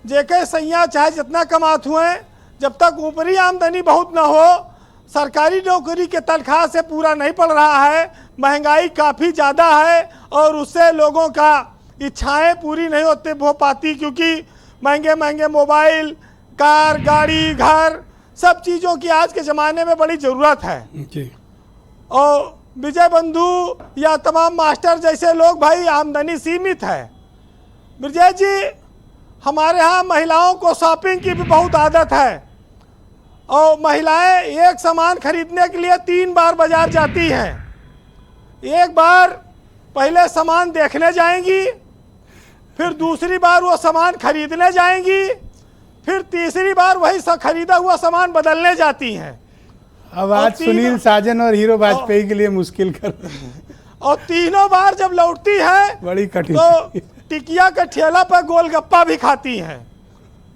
जेके सैया चाहे जितना कमात हुए, जब तक ऊपरी आमदनी बहुत ना हो, सरकारी नौकरी के तनख्वाह से पूरा नहीं पड़ रहा है, महंगाई काफ़ी ज़्यादा है और उससे लोगों का इच्छाएं पूरी नहीं हो पाती, क्योंकि महंगे महंगे मोबाइल, कार, गाड़ी, घर, सब चीज़ों की आज के ज़माने में बड़ी ज़रूरत है जी। और विजय बंधु या तमाम मास्टर जैसे लोग, भाई आमदनी सीमित है। ब्रजेश जी, हमारे यहाँ महिलाओं को शॉपिंग की भी बहुत आदत है और महिलाएं एक सामान खरीदने के लिए 3 बार बाजार जाती हैं। एक बार पहले सामान देखने जाएंगी, फिर दूसरी बार वो सामान खरीदने जाएंगी, फिर तीसरी बार वही खरीदा हुआ सामान बदलने जाती हैं। अब आज सुनील साजन और हीरो वाजपेयी के लिए मुश्किल कर और तीनों बार जब लौटती है बड़ी कठिन तो टिकिया के ठेला पर गोलगप्पा भी खाती हैं।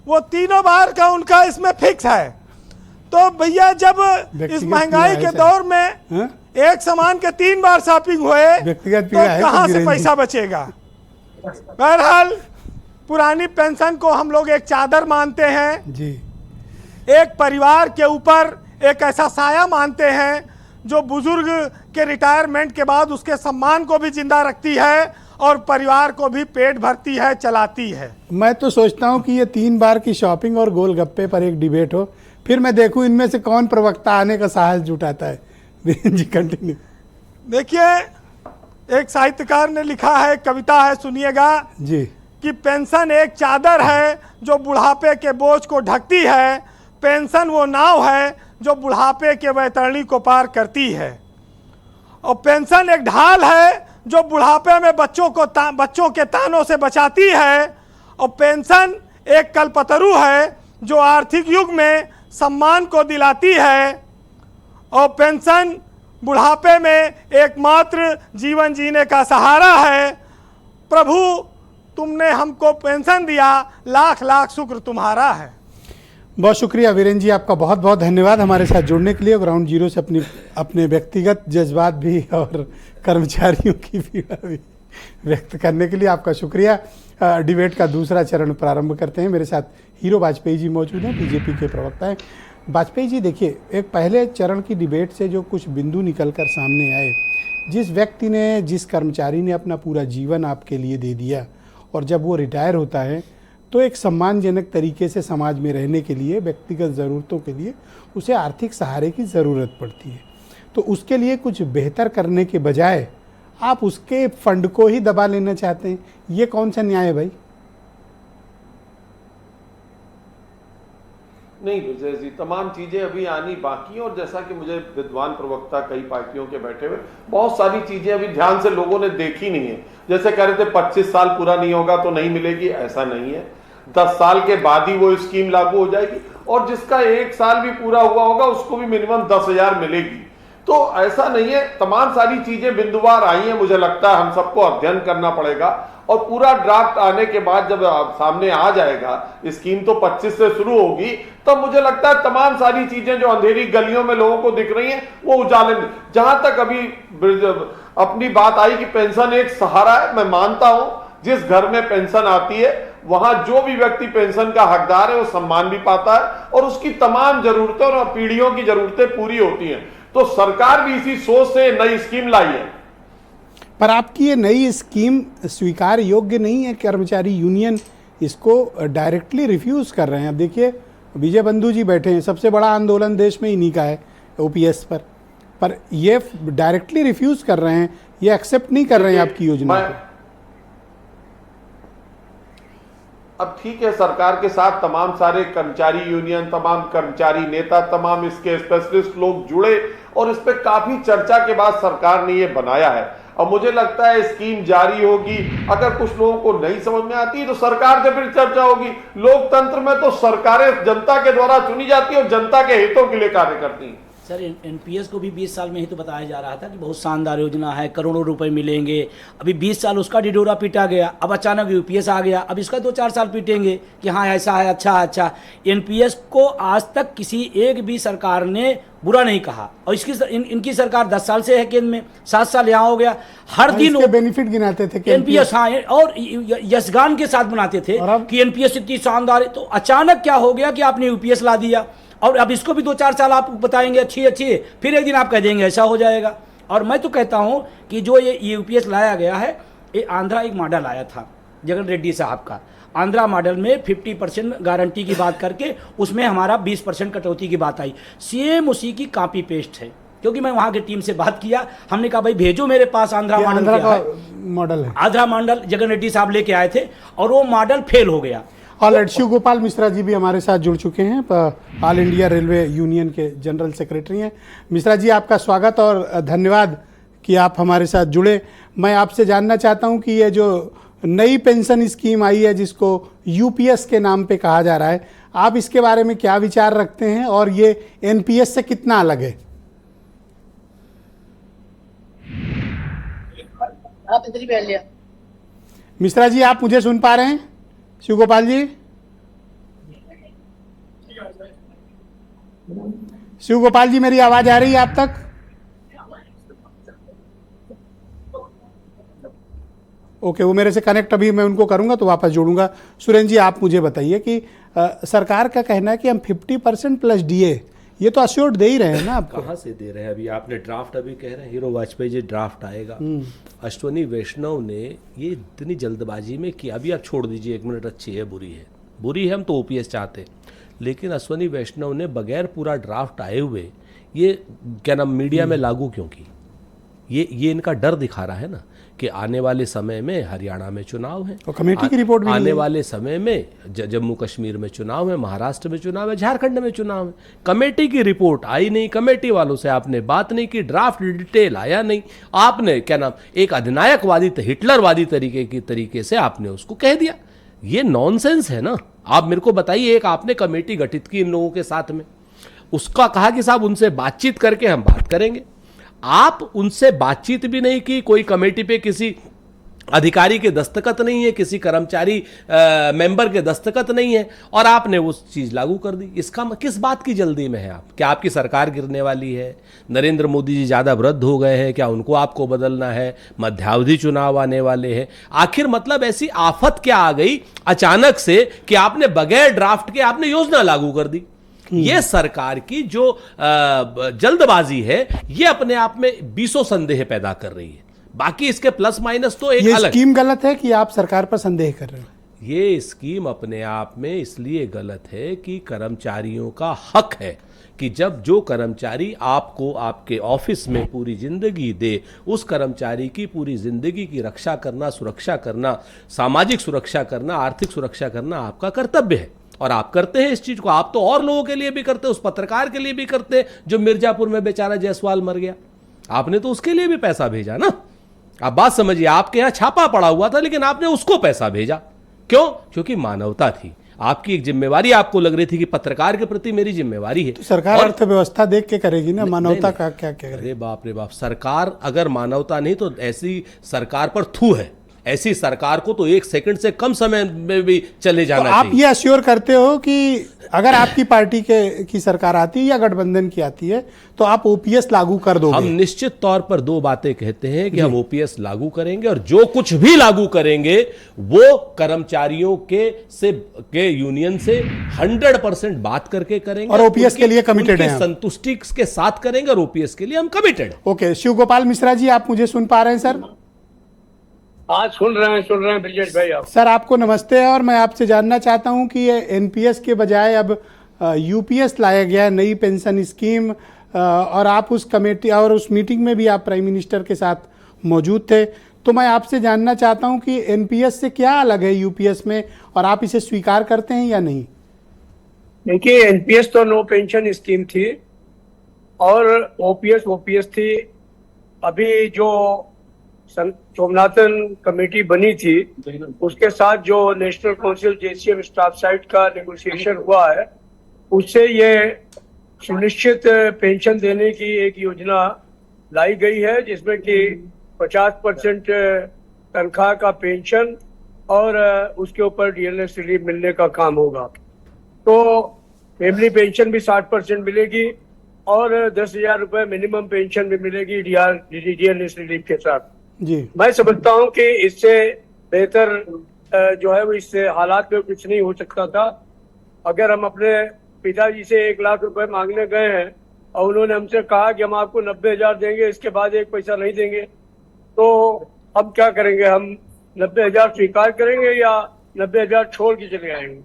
वो तीनों बार का उनका इसमें फिक्स है। तो भैया, जब इस महंगाई के दौर में एक सामान के 3 बार शॉपिंग हुए तो कहाँ से पैसा बचेगा। बहरहाल पुरानी पेंशन को हम लोग एक चादर मानते हैं जी। एक परिवार के ऊपर एक ऐसा साया मानते हैं जो बुजुर्ग के रिटायरमेंट के बाद उसके सम्मान को भी जिंदा रखती है और परिवार को भी पेट भरती है, चलाती है। मैं तो सोचता हूँ कि ये 3 बार की शॉपिंग और गोलगप्पे पर एक डिबेट हो, फिर मैं देखूं इनमें से कौन प्रवक्ता आने का साहस जुटाता है। जी कंटिन्यू। देखिए, एक साहित्यकार ने लिखा है, कविता है, सुनिएगा जी। कि पेंशन एक चादर है जो बुढ़ापे के बोझ को ढकती है। पेंशन वो नाव है जो बुढ़ापे के वैतरणी को पार करती है। और पेंशन एक ढाल है जो बुढ़ापे में बच्चों के तानों से बचाती है। और पेंशन एक कल्पतरु है जो आर्थिक युग में सम्मान को दिलाती है। और पेंशन बुढ़ापे में एकमात्र जीवन जीने का सहारा है। प्रभु, तुमने हमको पेंशन दिया, लाख लाख शुक्र तुम्हारा है। बहुत शुक्रिया वीरेंद्र जी, आपका बहुत बहुत धन्यवाद हमारे साथ जुड़ने के लिए। ग्राउंड जीरो से अपने व्यक्तिगत जज्बात भी और कर्मचारियों की पीड़ा भी व्यक्त करने के लिए आपका शुक्रिया। डिबेट का दूसरा चरण प्रारंभ करते हैं। मेरे साथ हीरो वाजपेयी जी मौजूद हैं, बीजेपी के प्रवक्ता हैं। वाजपेयी जी, देखिए, एक पहले चरण की डिबेट से जो कुछ बिंदु निकलकर सामने आए, जिस व्यक्ति ने, जिस कर्मचारी ने अपना पूरा जीवन आपके लिए दे दिया और जब वो रिटायर होता है तो एक सम्मानजनक तरीके से समाज में रहने के लिए, व्यक्तिगत ज़रूरतों के लिए उसे आर्थिक सहारे की ज़रूरत पड़ती है, तो उसके लिए कुछ बेहतर करने के बजाय आप उसके फंड को ही दबा लेना चाहते हैं। ये कौन सा न्याय है भाई? नहीं विजय जी, तमाम चीजें अभी आनी बाकी हैं और जैसा कि मुझे विद्वान प्रवक्ता कई पार्टियों के बैठे हुए, बहुत सारी चीजें अभी ध्यान से लोगों ने देखी नहीं है। जैसे कह रहे थे 25 साल पूरा नहीं होगा तो नहीं मिलेगी, ऐसा नहीं है। 10 साल के बाद ही वो स्कीम लागू हो जाएगी और जिसका 1 साल भी पूरा हुआ होगा उसको भी मिनिमम 10,000 मिलेगी। तो ऐसा नहीं है, तमाम सारी चीजें बिंदुवार आई हैं। मुझे लगता है हम सबको अध्ययन करना पड़ेगा और पूरा ड्राफ्ट आने के बाद जब सामने आ जाएगा, स्कीम तो 25 से शुरू होगी, तब मुझे लगता है तमाम सारी चीजें जो अंधेरी गलियों में लोगों को दिख रही हैं वो उजाले में। जहां तक अभी अपनी बात आई कि पेंशन एक सहारा है, मैं मानता हूं जिस घर में पेंशन आती है वहां जो भी व्यक्ति पेंशन का हकदार है वो सम्मान भी पाता है और उसकी तमाम जरूरतें और पीढ़ियों की जरूरतें पूरी होती हैं। तो सरकार भी इसी सोच से नई स्कीम लाई है। पर आपकी ये नई स्कीम स्वीकार योग्य नहीं है। कर्मचारी यूनियन इसको डायरेक्टली रिफ्यूज कर रहे हैं। अब देखिए, विजय बंधु जी बैठे हैं, सबसे बड़ा आंदोलन देश में इन्हीं का है ओपीएस पर ये डायरेक्टली रिफ्यूज कर रहे हैं, ये एक्सेप्ट नहीं कर रहे हैं आपकी योजना को। अब ठीक है, सरकार के साथ तमाम सारे कर्मचारी यूनियन, तमाम कर्मचारी नेता, तमाम इसके स्पेशलिस्ट लोग जुड़े और इस पे काफी चर्चा के बाद सरकार ने ये बनाया है। अब मुझे लगता है स्कीम जारी होगी, अगर कुछ लोगों को नहीं समझ में आती है तो सरकार से फिर चर्चा होगी। लोकतंत्र में तो सरकारें जनता के द्वारा चुनी जाती है और जनता के हितों के लिए कार्य करती हैं। सर, एनपीएस को भी 20 साल में ही तो बताया जा रहा था कि बहुत शानदार योजना है, करोड़ों रुपए मिलेंगे। अभी 20 साल उसका डिडोरा पीटा गया, अब अचानक यूपीएस आ गया, अब इसका 2-4 साल पीटेंगे कि हाँ ऐसा है, अच्छा है, अच्छा। एनपीएस को आज तक किसी एक भी सरकार ने बुरा नहीं कहा और इनकी सरकार 10 साल से है केंद्र में, 7 साल यहाँ हो गया। हर दिन वो बेनिफिट गिनाते थे एनपीएस, हाँ, और यशगान के साथ बनाते थे कि एनपीएस इतनी शानदार है। तो अचानक क्या हो गया कि आपने यूपीएस ला दिया और अब इसको भी 2-4 साल आप बताएंगे अच्छी है, फिर एक दिन आप कह देंगे ऐसा हो जाएगा। और मैं तो कहता हूं कि जो ये यूपीएस लाया गया है, ये आंध्रा एक मॉडल आया था जगन रेड्डी साहब का। आंध्रा मॉडल में 50% गारंटी की बात करके उसमें हमारा 20% कटौती की बात आई। सेम उसी की कॉपी पेस्ट है, क्योंकि मैं वहां की टीम से बात किया, हमने कहा भाई भेजो मेरे पास आंध्रा मॉडल है। आंध्रा मॉडल जगन रेड्डी साहब लेके आए थे और वो मॉडल फेल हो गया। ऑलराइट, शिव गोपाल मिश्रा जी भी हमारे साथ जुड़ चुके हैं, ऑल इंडिया रेलवे यूनियन के जनरल सेक्रेटरी हैं। मिश्रा जी, आपका स्वागत और धन्यवाद कि आप हमारे साथ जुड़े। मैं आपसे जानना चाहता हूं कि ये जो नई पेंशन स्कीम आई है जिसको यूपीएस के नाम पे कहा जा रहा है, आप इसके बारे में क्या विचार रखते हैं और ये एनपीएस से कितना अलग है? आप इधर ही बैठ लिया। मिश्रा जी, आप मुझे सुन पा रहे हैं? शिव गोपाल जी, शिव गोपाल जी, मेरी आवाज आ रही है आप तक? ओके, वो मेरे से कनेक्ट अभी मैं उनको करूंगा तो वापस जोड़ूंगा। सुरेंद्र जी, आप मुझे बताइए कि सरकार का कहना है कि हम 50% प्लस डीए, ये तो अश्योर्ड दे ही रहे हैं ना आपको? कहाँ से दे रहे हैं? अभी आपने ड्राफ्ट अभी कह रहे हैं हीरो वाजपेयी जी ड्राफ्ट आएगा। अश्वनी वैष्णव ने ये इतनी जल्दबाजी में किया। अभी आप छोड़ दीजिए, 1 मिनट, अच्छी है बुरी है, बुरी है, हम तो ओपीएस चाहते हैं, लेकिन अश्वनी वैष्णव ने बगैर पूरा ड्राफ्ट आए हुए ये क्या नाम मीडिया में लागू क्यों की? ये इनका डर दिखा रहा है ना कि आने वाले समय में हरियाणा में चुनाव है, और कमेटी की रिपोर्ट भी आने वाले समय में जम्मू कश्मीर में चुनाव है, महाराष्ट्र में चुनाव है, झारखंड में चुनाव है। कमेटी की रिपोर्ट आई नहीं, कमेटी वालों से आपने बात नहीं की, ड्राफ्ट डिटेल आया नहीं, आपने क्या नाम एक अधिनायकवादी हिटलरवादी तरीके से आपने उसको कह दिया। ये नॉनसेंस है ना। आप मेरे को बताइए, एक आपने कमेटी गठित की इन लोगों के साथ में, उसका कहा कि साहब उनसे बातचीत करके हम बात करेंगे। आप उनसे बातचीत भी नहीं की, कोई कमेटी पे किसी अधिकारी के दस्तखत नहीं है, किसी कर्मचारी मेंबर के दस्तखत नहीं है, और आपने वो चीज लागू कर दी। इसका किस बात की जल्दी में है आप? क्या आपकी सरकार गिरने वाली है? नरेंद्र मोदी जी ज्यादा वृद्ध हो गए हैं क्या? उनको आपको बदलना है? मध्यावधि चुनाव आने वाले हैं? आखिर मतलब ऐसी आफत क्या आ गई अचानक से कि आपने बगैर ड्राफ्ट के आपने योजना लागू कर दी? ये सरकार की जो जल्दबाजी है, ये अपने आप में बीसों संदेह पैदा कर रही है। बाकी इसके प्लस माइनस तो एक ये अलग। स्कीम गलत है कि आप सरकार पर संदेह कर रहे हो? ये स्कीम अपने आप में इसलिए गलत है कि कर्मचारियों का हक है कि जब जो कर्मचारी आपको आपके ऑफिस में पूरी जिंदगी दे, उस कर्मचारी की पूरी जिंदगी की रक्षा करना, सुरक्षा करना, सामाजिक सुरक्षा करना, आर्थिक सुरक्षा करना आपका कर्तव्य है, और आप करते हैं इस चीज को। आप तो और लोगों के लिए भी करते हैं, उस पत्रकार के लिए भी करते हैं जो मिर्जापुर में बेचारा जायसवाल मर गया, आपने तो उसके लिए भी पैसा भेजा ना। आप बात समझिए, आपके यहां छापा पड़ा हुआ था लेकिन आपने उसको पैसा भेजा, क्यों? क्योंकि मानवता थी, आपकी एक जिम्मेवारी आपको लग रही थी कि पत्रकार के प्रति मेरी जिम्मेवारी है। तो सरकार अर्थव्यवस्था देख के करेगी ना, मानवता का क्या करेगी? अरे बाप रे बाप, सरकार अगर मानवता नहीं तो ऐसी सरकार पर थू है। ऐसी सरकार को तो 1 सेकंड से कम समय में भी चले जाना तो आप चाहिए। ये अश्योर करते हो कि अगर आपकी पार्टी की सरकार आती है या गठबंधन की आती है तो आप ओपीएस लागू कर दोगे? हम निश्चित तौर पर 2 बातें कहते हैं कि हम ओपीएस लागू करेंगे, और जो कुछ भी लागू करेंगे वो कर्मचारियों के यूनियन से 100% बात करके करेंगे, और ओपीएस के लिए कमिटेड हैं? संतुष्टि के साथ करेंगे, और ओपीएस के लिए हम कमिटेड। ओके, शिव गोपाल मिश्रा जी, आप मुझे सुन पा रहे हैं सर? हाँ, सुन रहे हैं ब्रिजेश भाई। आप सर, आपको नमस्ते, और मैं आपसे जानना चाहता हूं कि ये एनपीएस के बजाय अब यूपीएस लाया गया है, नई पेंशन स्कीम, और आप उस कमेटी और उस मीटिंग में भी आप प्राइम मिनिस्टर के साथ मौजूद थे, तो मैं आपसे जानना चाहता हूं कि एनपीएस से क्या अलग है यूपीएस में, और आप इसे स्वीकार करते हैं या नहीं? देखिए, एनपीएस तो नो पेंशन स्कीम थी और ओपीएस थी। अभी जो सोमनाथन कमेटी बनी थी उसके साथ जो national council JCM staff side का नेगोशिएशन हुआ है, उससे ये सुनिश्चित पेंशन देने की एक योजना लाई गई है, जिसमें कि 50% तनख्वाह का पेंशन और उसके ऊपर डीएलएस रिलीफ मिलने का काम होगा। तो फैमिली पेंशन भी 60% मिलेगी और 10,000 रुपये मिनिमम पेंशन भी मिलेगी डीएलएस रिलीफ के साथ। जी, मैं समझता हूं कि इससे बेहतर जो है वो इससे हालात में कुछ नहीं हो सकता था। अगर हम अपने पिताजी से 1 लाख रुपए मांगने गए हैं और उन्होंने हमसे कहा कि हम आपको 90,000 देंगे, इसके बाद 1 पैसा नहीं देंगे, तो हम क्या करेंगे? हम 90,000 स्वीकार करेंगे या 90,000 छोड़ के चले आएंगे?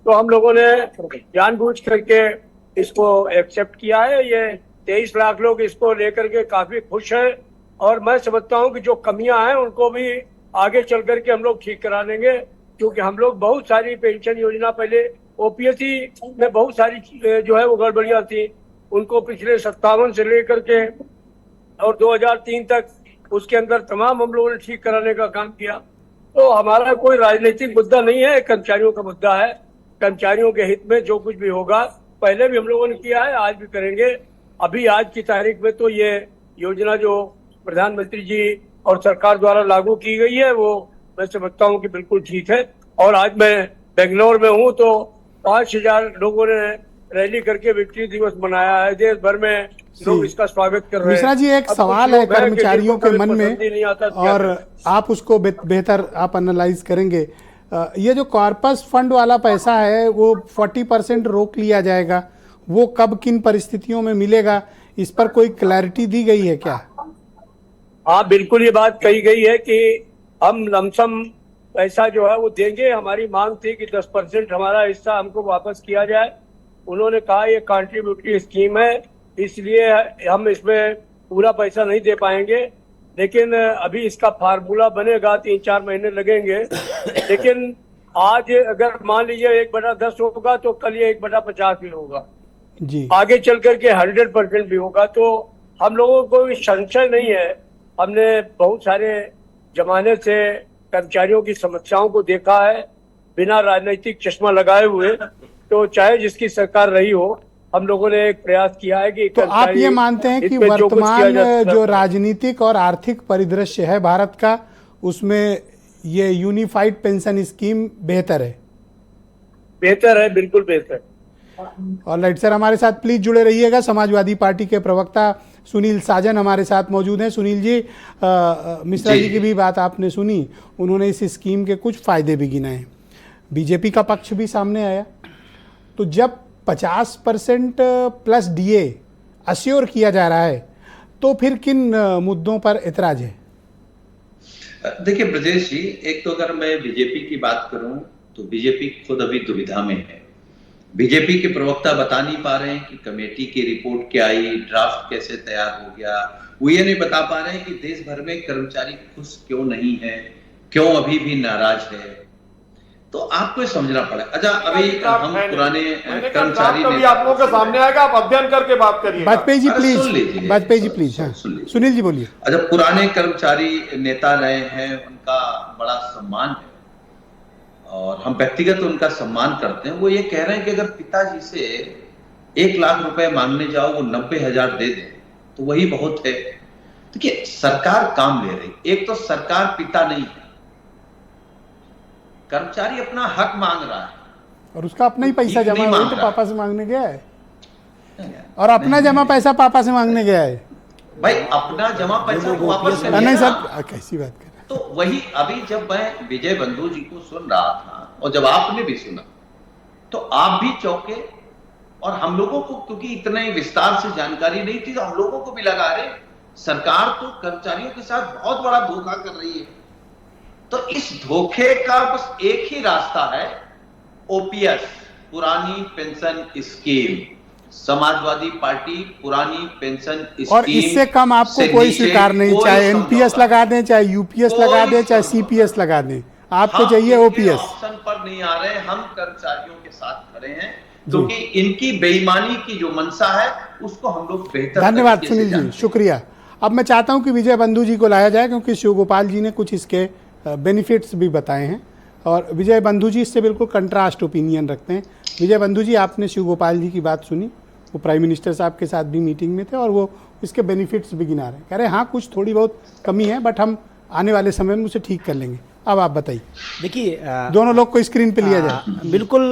तो हम लोगों ने जानबूझ करके इसको एक्सेप्ट किया है। ये 23 लाख लोग इसको लेकर के काफी खुश हैं, और मैं समझता हूं कि जो कमियां हैं उनको भी आगे चल करके हम लोग ठीक करा लेंगे, क्योंकि हम लोग बहुत सारी पेंशन योजना, पहले ओपीएससी में बहुत सारी जो है वो गड़बड़ियां थी, उनको पिछले 57 से लेकर के और 2003 तक उसके अंदर तमाम हम लोगों ने ठीक कराने का काम किया। तो हमारा कोई राजनीतिक मुद्दा नहीं है, कर्मचारियों का मुद्दा है। कर्मचारियों के हित में जो कुछ भी होगा, पहले भी हम लोगों ने किया है, आज भी करेंगे। अभी आज की तारीख में तो ये योजना जो प्रधानमंत्री जी और सरकार द्वारा लागू की गई है, वो मैं समझता हूँ कि बिल्कुल ठीक है। और आज मैं बेंगलोर में हूँ तो 5,000 लोगों ने रैली करके विक्ट्री दिवस मनाया है, देश भर में लोग इसका स्वागत कर रहे हैं। मिश्रा जी, एक सवाल है कर्मचारियों के मन में, और आप उसको बेहतर आप एनालाइज करेंगे। ये जो कॉर्पस फंड वाला पैसा है वो 40% रोक लिया जाएगा, वो कब किन परिस्थितियों में मिलेगा, इस पर कोई क्लैरिटी दी गई है क्या? हाँ, बिल्कुल ये बात कही गई है कि हम लमसम पैसा जो है वो देंगे। हमारी मांग थी कि 10% हमारा हिस्सा हमको वापस किया जाए। उन्होंने कहा ये कंट्रीब्यूटरी स्कीम है, इसलिए हम इसमें पूरा पैसा नहीं दे पाएंगे, लेकिन अभी इसका फार्मूला बनेगा, 3-4 महीने लगेंगे। लेकिन आज अगर मान लीजिए 1/10 होगा तो कल ये 1/50 भी होगा जी, आगे चल करके 100% भी होगा। तो हम लोगों को संशय नहीं है, हमने बहुत सारे जमाने से कर्मचारियों की समस्याओं को देखा है बिना राजनीतिक चश्मा लगाए हुए। तो चाहे जिसकी सरकार रही हो, हम लोगों ने एक प्रयास किया है कि तो आप ये मानते हैं कि वर्तमान जो राजनीतिक और आर्थिक परिदृश्य है भारत का, उसमें ये यूनिफाइड पेंशन स्कीम बेहतर है? बेहतर है, बिल्कुल बेहतर। और राइट सर, हमारे साथ प्लीज जुड़े रहिएगा। समाजवादी पार्टी के प्रवक्ता सुनील साजन हमारे साथ मौजूद हैं। सुनील जी, मिश्रा जी की भी बात आपने सुनी, उन्होंने इस स्कीम के कुछ फायदे भी गिनाए, बीजेपी का पक्ष भी सामने आया। तो जब 50% प्लस डीए अश्योर किया जा रहा है तो फिर किन मुद्दों पर एतराज है? देखिए ब्रजेश जी, एक तो अगर मैं बीजेपी की बात करूं तो बीजेपी खुद अभी दुविधा में है। बीजेपी के प्रवक्ता बता नहीं पा रहे हैं कि कमेटी की रिपोर्ट क्या आई, ड्राफ्ट कैसे तैयार हो गया। वो ये नहीं बता पा रहे हैं कि देश भर में कर्मचारी खुश क्यों नहीं है, क्यों अभी भी नाराज है। तो आपको समझना पड़ेगा। अच्छा, अभी हम पुराने कर्मचारी आप लोगों के सामने आएगा, आप अध्ययन करके बात करिए। Vajpayee ji please, Vajpayee ji please. हाँ, सुनील जी बोलिए। अच्छा, पुराने कर्मचारी नेता रहे हैं, उनका बड़ा सम्मान है और हम व्यक्तिगत उनका सम्मान करते हैं। वो ये कह रहे हैं कि अगर पिताजी से 1 लाख रुपए मांगने जाओ, वो 90,000 दे दें तो वही बहुत है। देखिए, सरकार काम ले रही, एक तो सरकार पिता नहीं है, कर्मचारी अपना हक मांग रहा है और उसका अपना ही पैसा जमा हुआ तो पापा से मांगने गया है, और अपना जमा पैसा पापा से मांगने गया है। भाई, अपना जमा पैसा वापस करिए। नहीं सर, कैसी बात कर रहे हैं? तो वही अभी जब मैं विजय बंधु जी को सुन रहा था और जब आपने भी सुना तो आप भी चौंके, और हम लोगों को क्योंकि इतने विस्तार से जानकारी नहीं थी तो हम लोगों को भी लगा रहे सरकार तो कर्मचारियों के साथ बहुत बड़ा धोखा कर रही है। तो इस धोखे का बस एक ही रास्ता है, ओपीएस, पुरानी पेंशन स्कीम। समाजवादी पार्टी पुरानी पेंशन स्कीम, और इससे कम आपको कोई स्वीकार नहीं, चाहे एनपीएस लगा दें, चाहे यूपीएस लगा दें, चाहे सीपीएस लगा दें, आपको चाहिए ओपीएस। ऑप्शन पर नहीं आ रहे, हम कर्मचारियों के साथ खड़े हैं क्योंकि इनकी बेईमानी की जो मंशा है उसको हम लोग बेहतर। धन्यवाद सुनील जी, शुक्रिया। अब मैं चाहता हूं कि विजय बंधु जी को लाया जाए, क्योंकि शिवगोपाल जी ने कुछ इसके बेनिफिट्स भी बताए हैं और विजय बंधु जी इससे बिल्कुल कंट्रास्ट ओपिनियन रखते हैं। विजय बंधु जी, आपने शिवगोपाल जी की बात सुनी, वो प्राइम मिनिस्टर साहब के साथ भी मीटिंग में थे और वो इसके बेनिफिट्स भी गिना रहे हैं, कह रहे हैं हाँ कुछ थोड़ी बहुत कमी है बट हम आने वाले समय में उसे ठीक कर लेंगे। अब आप बताइए। देखिए, दोनों लोग को स्क्रीन पे लिया जाए। बिल्कुल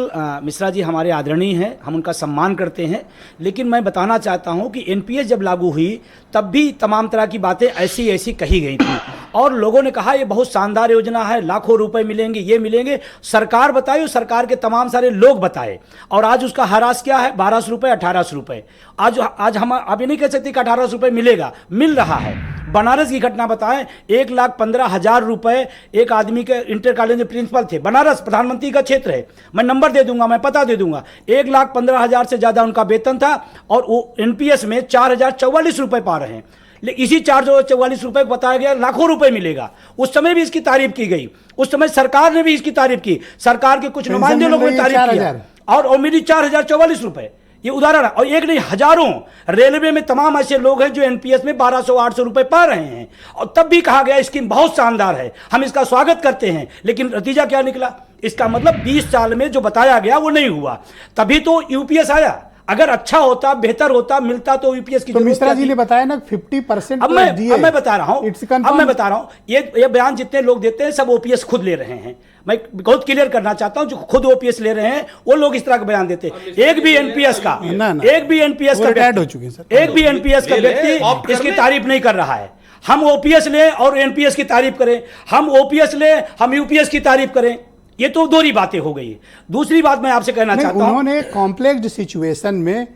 मिश्रा जी हमारे आदरणीय हैं, हम उनका सम्मान करते हैं, लेकिन मैं बताना चाहता हूं कि एनपीएस जब लागू हुई तब भी तमाम तरह की बातें ऐसी ऐसी कही गई थी और लोगों ने कहा ये बहुत शानदार योजना है, लाखों रुपए मिलेंगे, ये मिलेंगे। सरकार बताई और सरकार के तमाम सारे लोग बताए और आज उसका हरास क्या है, 1200 रुपये, 1800 रुपये। आज हम आप ये नहीं कह सकते कि 1800 रुपये मिलेगा, मिल रहा है। बनारस की घटना बताएं, 1,15,000 रुपए एक आदमी के इंटर कॉलेज में प्रिंसिपल थे, बनारस प्रधानमंत्री का क्षेत्र है, मैं नंबर दे दूंगा, मैं पता दे दूंगा, 1,15,000 से ज्यादा उनका वेतन था और वो एनपीएस में 4,044 रुपए पा रहे हैं। लेकिन इसी 444 रुपए को बताया गया लाखों रुपए मिलेगा। उस समय भी इसकी तारीफ की गई, उस समय सरकार ने भी इसकी तारीफ की, सरकार के कुछ नुमाइंदे लोगों ने तारीफ किया और मेरी 4,044 रुपए, ये उदाहरण है। और एक नहीं, हजारों रेलवे में तमाम ऐसे लोग हैं जो एनपीएस में 1200-800 रुपए पा रहे हैं और तब भी कहा गया स्कीम बहुत शानदार है, हम इसका स्वागत करते हैं। लेकिन नतीजा क्या निकला? इसका मतलब 20 साल में जो बताया गया वो नहीं हुआ, तभी तो यूपीएस आया। अगर अच्छा होता, बेहतर होता, मिलता तो यूपीएस की। तो मिश्रा जी ने बताया ना 50%। अब मैं बता रहा हूं, ये बयान जितने लोग देते हैं सब ओपीएस खुद ले रहे हैं। मैं बहुत क्लियर करना चाहता हूं, जो खुद ओपीएस ले रहे हैं वो लोग इस तरह का बयान देते हैं। एक भी एनपीएस का रिटायर्ड हो चुके हैं सर, एक भी एनपीएस का व्यक्ति इसकी तारीफ नहीं कर रहा है। हम ओपीएस ले और एनपीएस की तारीफ करें, हम ओपीएस ले हम यूपीएस की तारीफ करें, ये तो दोहरी बातें हो गई। दूसरी बात मैं आपसे कहना चाहता हूं, उन्होंने कॉम्प्लेक्स सिचुएशन में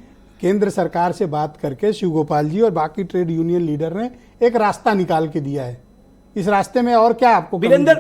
केंद्र सरकार से बात करके शिवगोपाल जी और बाकी ट्रेड यूनियन लीडर ने एक रास्ता निकाल के दिया है। इस रास्ते में और क्या आपको? वीरेंद्र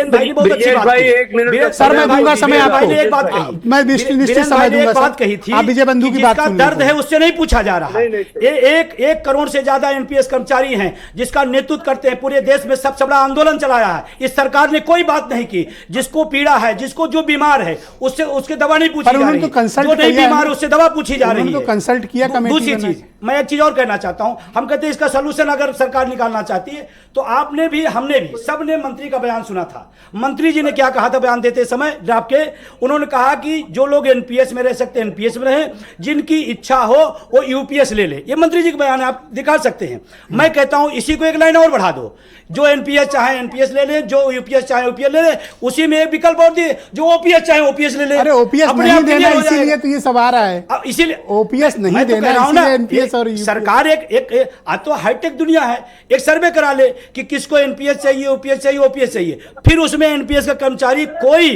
भाई ने बहुत अच्छी बात की। सर मैं दूंगा समय आपको, एक बात कही, मैं निश्चित समय दूंगा। बात कही थी, आप विजय बंधु की बात सुन, दर्द है उससे नहीं पूछा जा रहा। एक करोड़ से ज्यादा एनपीएस कर्मचारी हैं जिसका नेतृत्व करते हैं, पूरे देश में सबसे बड़ा आंदोलन चलाया है। इस सरकार ने कोई बात नहीं की। जिसको पीड़ा है, जिसको जो बीमार है उससे उसके दवा नहीं पूछी जा रही, जो नहीं बीमार उससे दवा पूछी जा रही है। कंसल्ट किया दूसरी चीज मैं एक चीज और कहना चाहता हूं, हम कहते हैं इसका सोल्यूशन अगर सरकार निकालना चाहती है तो आपने भी, हमने भी, सबने मंत्री का बयान सुना था। मंत्री जी ने क्या कहा था बयान देते समय ड्राफ्ट के? उन्होंने कहा कि जो लोग एनपीएस में रह सकते हैं एनपीएस में रहें, जिनकी इच्छा हो वो यूपीएस ले ले। ये मंत्री जी का बयान है, आप दिखा सकते हैं। मैं कहता हूं इसी को एक लाइन और बढ़ा दो, जो एनपीएस चाहे एनपीएस ले ले, जो यूपीएस चाहे यूपीएस ले ले, उसी में एक विकल्प और दिए, जो ओपीएस चाहे ओपीएस ले ले। अरे ओपीएस नहीं देना, इसीलिए तो ये सब आ रहा है। इसीलिए ओपीएस नहीं देना, इसीलिए एनपीएस और सरकार एक आज तो हाईटेक दुनिया है, एक सर्वे करा ले कि किसको एनपीएस चाहिए, ओपीएस चाहिए, ओपीएस चाहिए, फिर उसमें एनपीएस का कर्मचारी कोई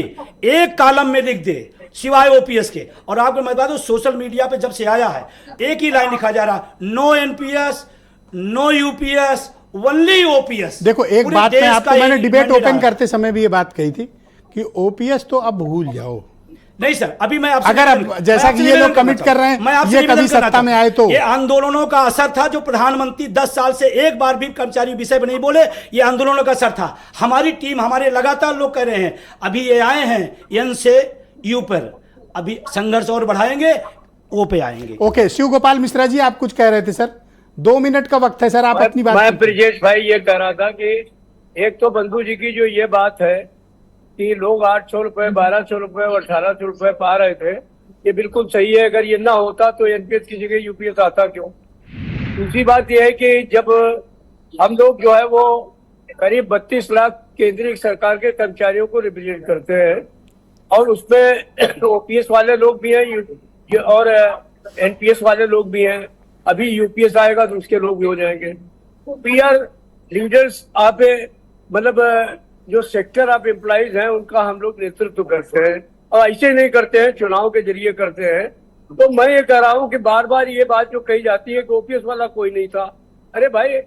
एक कॉलम में लिख दे सिवाय ओपीएस के। और आपको मैं बता दूं, सोशल मीडिया पे जब से आया है एक ही लाइन लिखा जा रहा, no NPS, no UPS, only OPS. देखो एक बात मैं आपको, मैंने डिबेट ओपन करते समय भी ये बात कही थी कि ओपीएस तो अब भूल जाओ। नहीं सर, अभी मैं आपसे, अगर अब जैसा कि ये लोग कमिट कर रहे हैं, ये कभी सत्ता में आए तो। ये आंदोलनों का असर था, जो प्रधानमंत्री 10 साल से एक बार भी कर्मचारी विषय पर नहीं बोले, ये आंदोलनों का असर था। हमारी टीम, हमारे लगातार लोग कह रहे हैं, अभी ये आए हैं एन से यू पर, अभी संघर्ष और बढ़ाएंगे, ओ पे आएंगे। ओके, शिव गोपाल मिश्रा जी आप कुछ कह रहे थे सर, 2 मिनट का वक्त है सर, आप अपनी बात। मैं ब्रिजेश भाई ये कह रहा था कि एक तो बंधु जी की जो ये बात है कि लोग 800 रुपए, 1200 रुपए और 1800 रुपए पा रहे थे, ये बिल्कुल सही है। अगर ये ना होता तो एनपीएस की जगह यूपीएस आता क्यों? दूसरी बात यह है कि जब हम लोग जो है वो करीब 32 लाख केंद्रीय सरकार के कर्मचारियों को रिप्रेजेंट करते हैं, और उसमें ओपीएस वाले लोग भी हैं और एनपीएस वाले लोग भी हैं। अभी यूपीएस आएगा तो उसके लोग भी हो जाएंगे। वी आर लीडर्स, आप मतलब जो सेक्टर ऑफ एम्प्लॉइज हैं उनका हम लोग नेतृत्व करते हैं, और ऐसे नहीं करते हैं, चुनाव के जरिए करते हैं। तो मैं ये कह रहा हूँ कि बार बार ये बात जो कही जाती है कि ओपीएस वाला कोई नहीं था, अरे भाई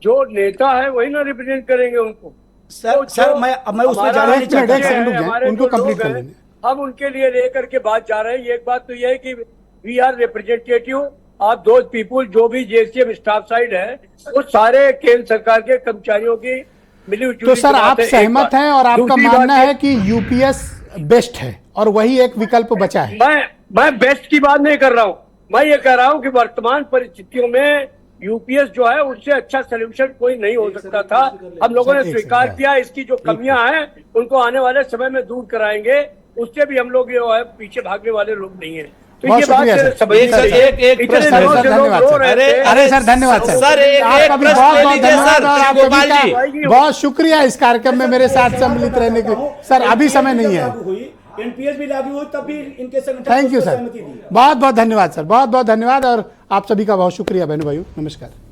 जो नेता है वही ना रिप्रेजेंट करेंगे उनको। सर मैं उसमें जाना नहीं चाहता, हमारे उनको जो कंप्लीट लोग कर हैं, लेंगे। हम उनके लिए लेकर के बात जा रहे हैं। एक बात तो यह है कि we are representative of those people, जो भी जेसीएम स्टाफ साइड है वो सारे केंद्र सरकार के कर्मचारियों की मिली। तो सर आप सहमत हैं और आपका मानना है कि यूपीएस बेस्ट है और वही एक विकल्प बचा है? मैं बेस्ट की बात नहीं कर रहा हूँ, मैं ये कह रहा हूँ कि वर्तमान परिस्थितियों में यूपीएस जो है उससे अच्छा सोल्यूशन कोई नहीं हो सकता था। हम लोगों ने स्वीकार किया, इसकी जो कमियां हैं उनको आने वाले समय में दूर कराएंगे। उससे भी हम लोग जो है पीछे भागने वाले लोग नहीं है। तो ये बात एक प्रश्न, धन्यवाद सर। अरे सर धन्यवाद सर, आपका भी बहुत बहुत धन्यवाद और आप सभी का बहुत शुक्रिया इस कार्यक्रम में मेरे साथ सम्मिलित रहने के लिए। सर अभी समय नहीं है, एनपीएस भी लागू हुई तब भी इनके संगठन थैंक यू सर, बहुत बहुत धन्यवाद सर, बहुत बहुत धन्यवाद और आप सभी का बहुत शुक्रिया बहनों भाइयों, नमस्कार।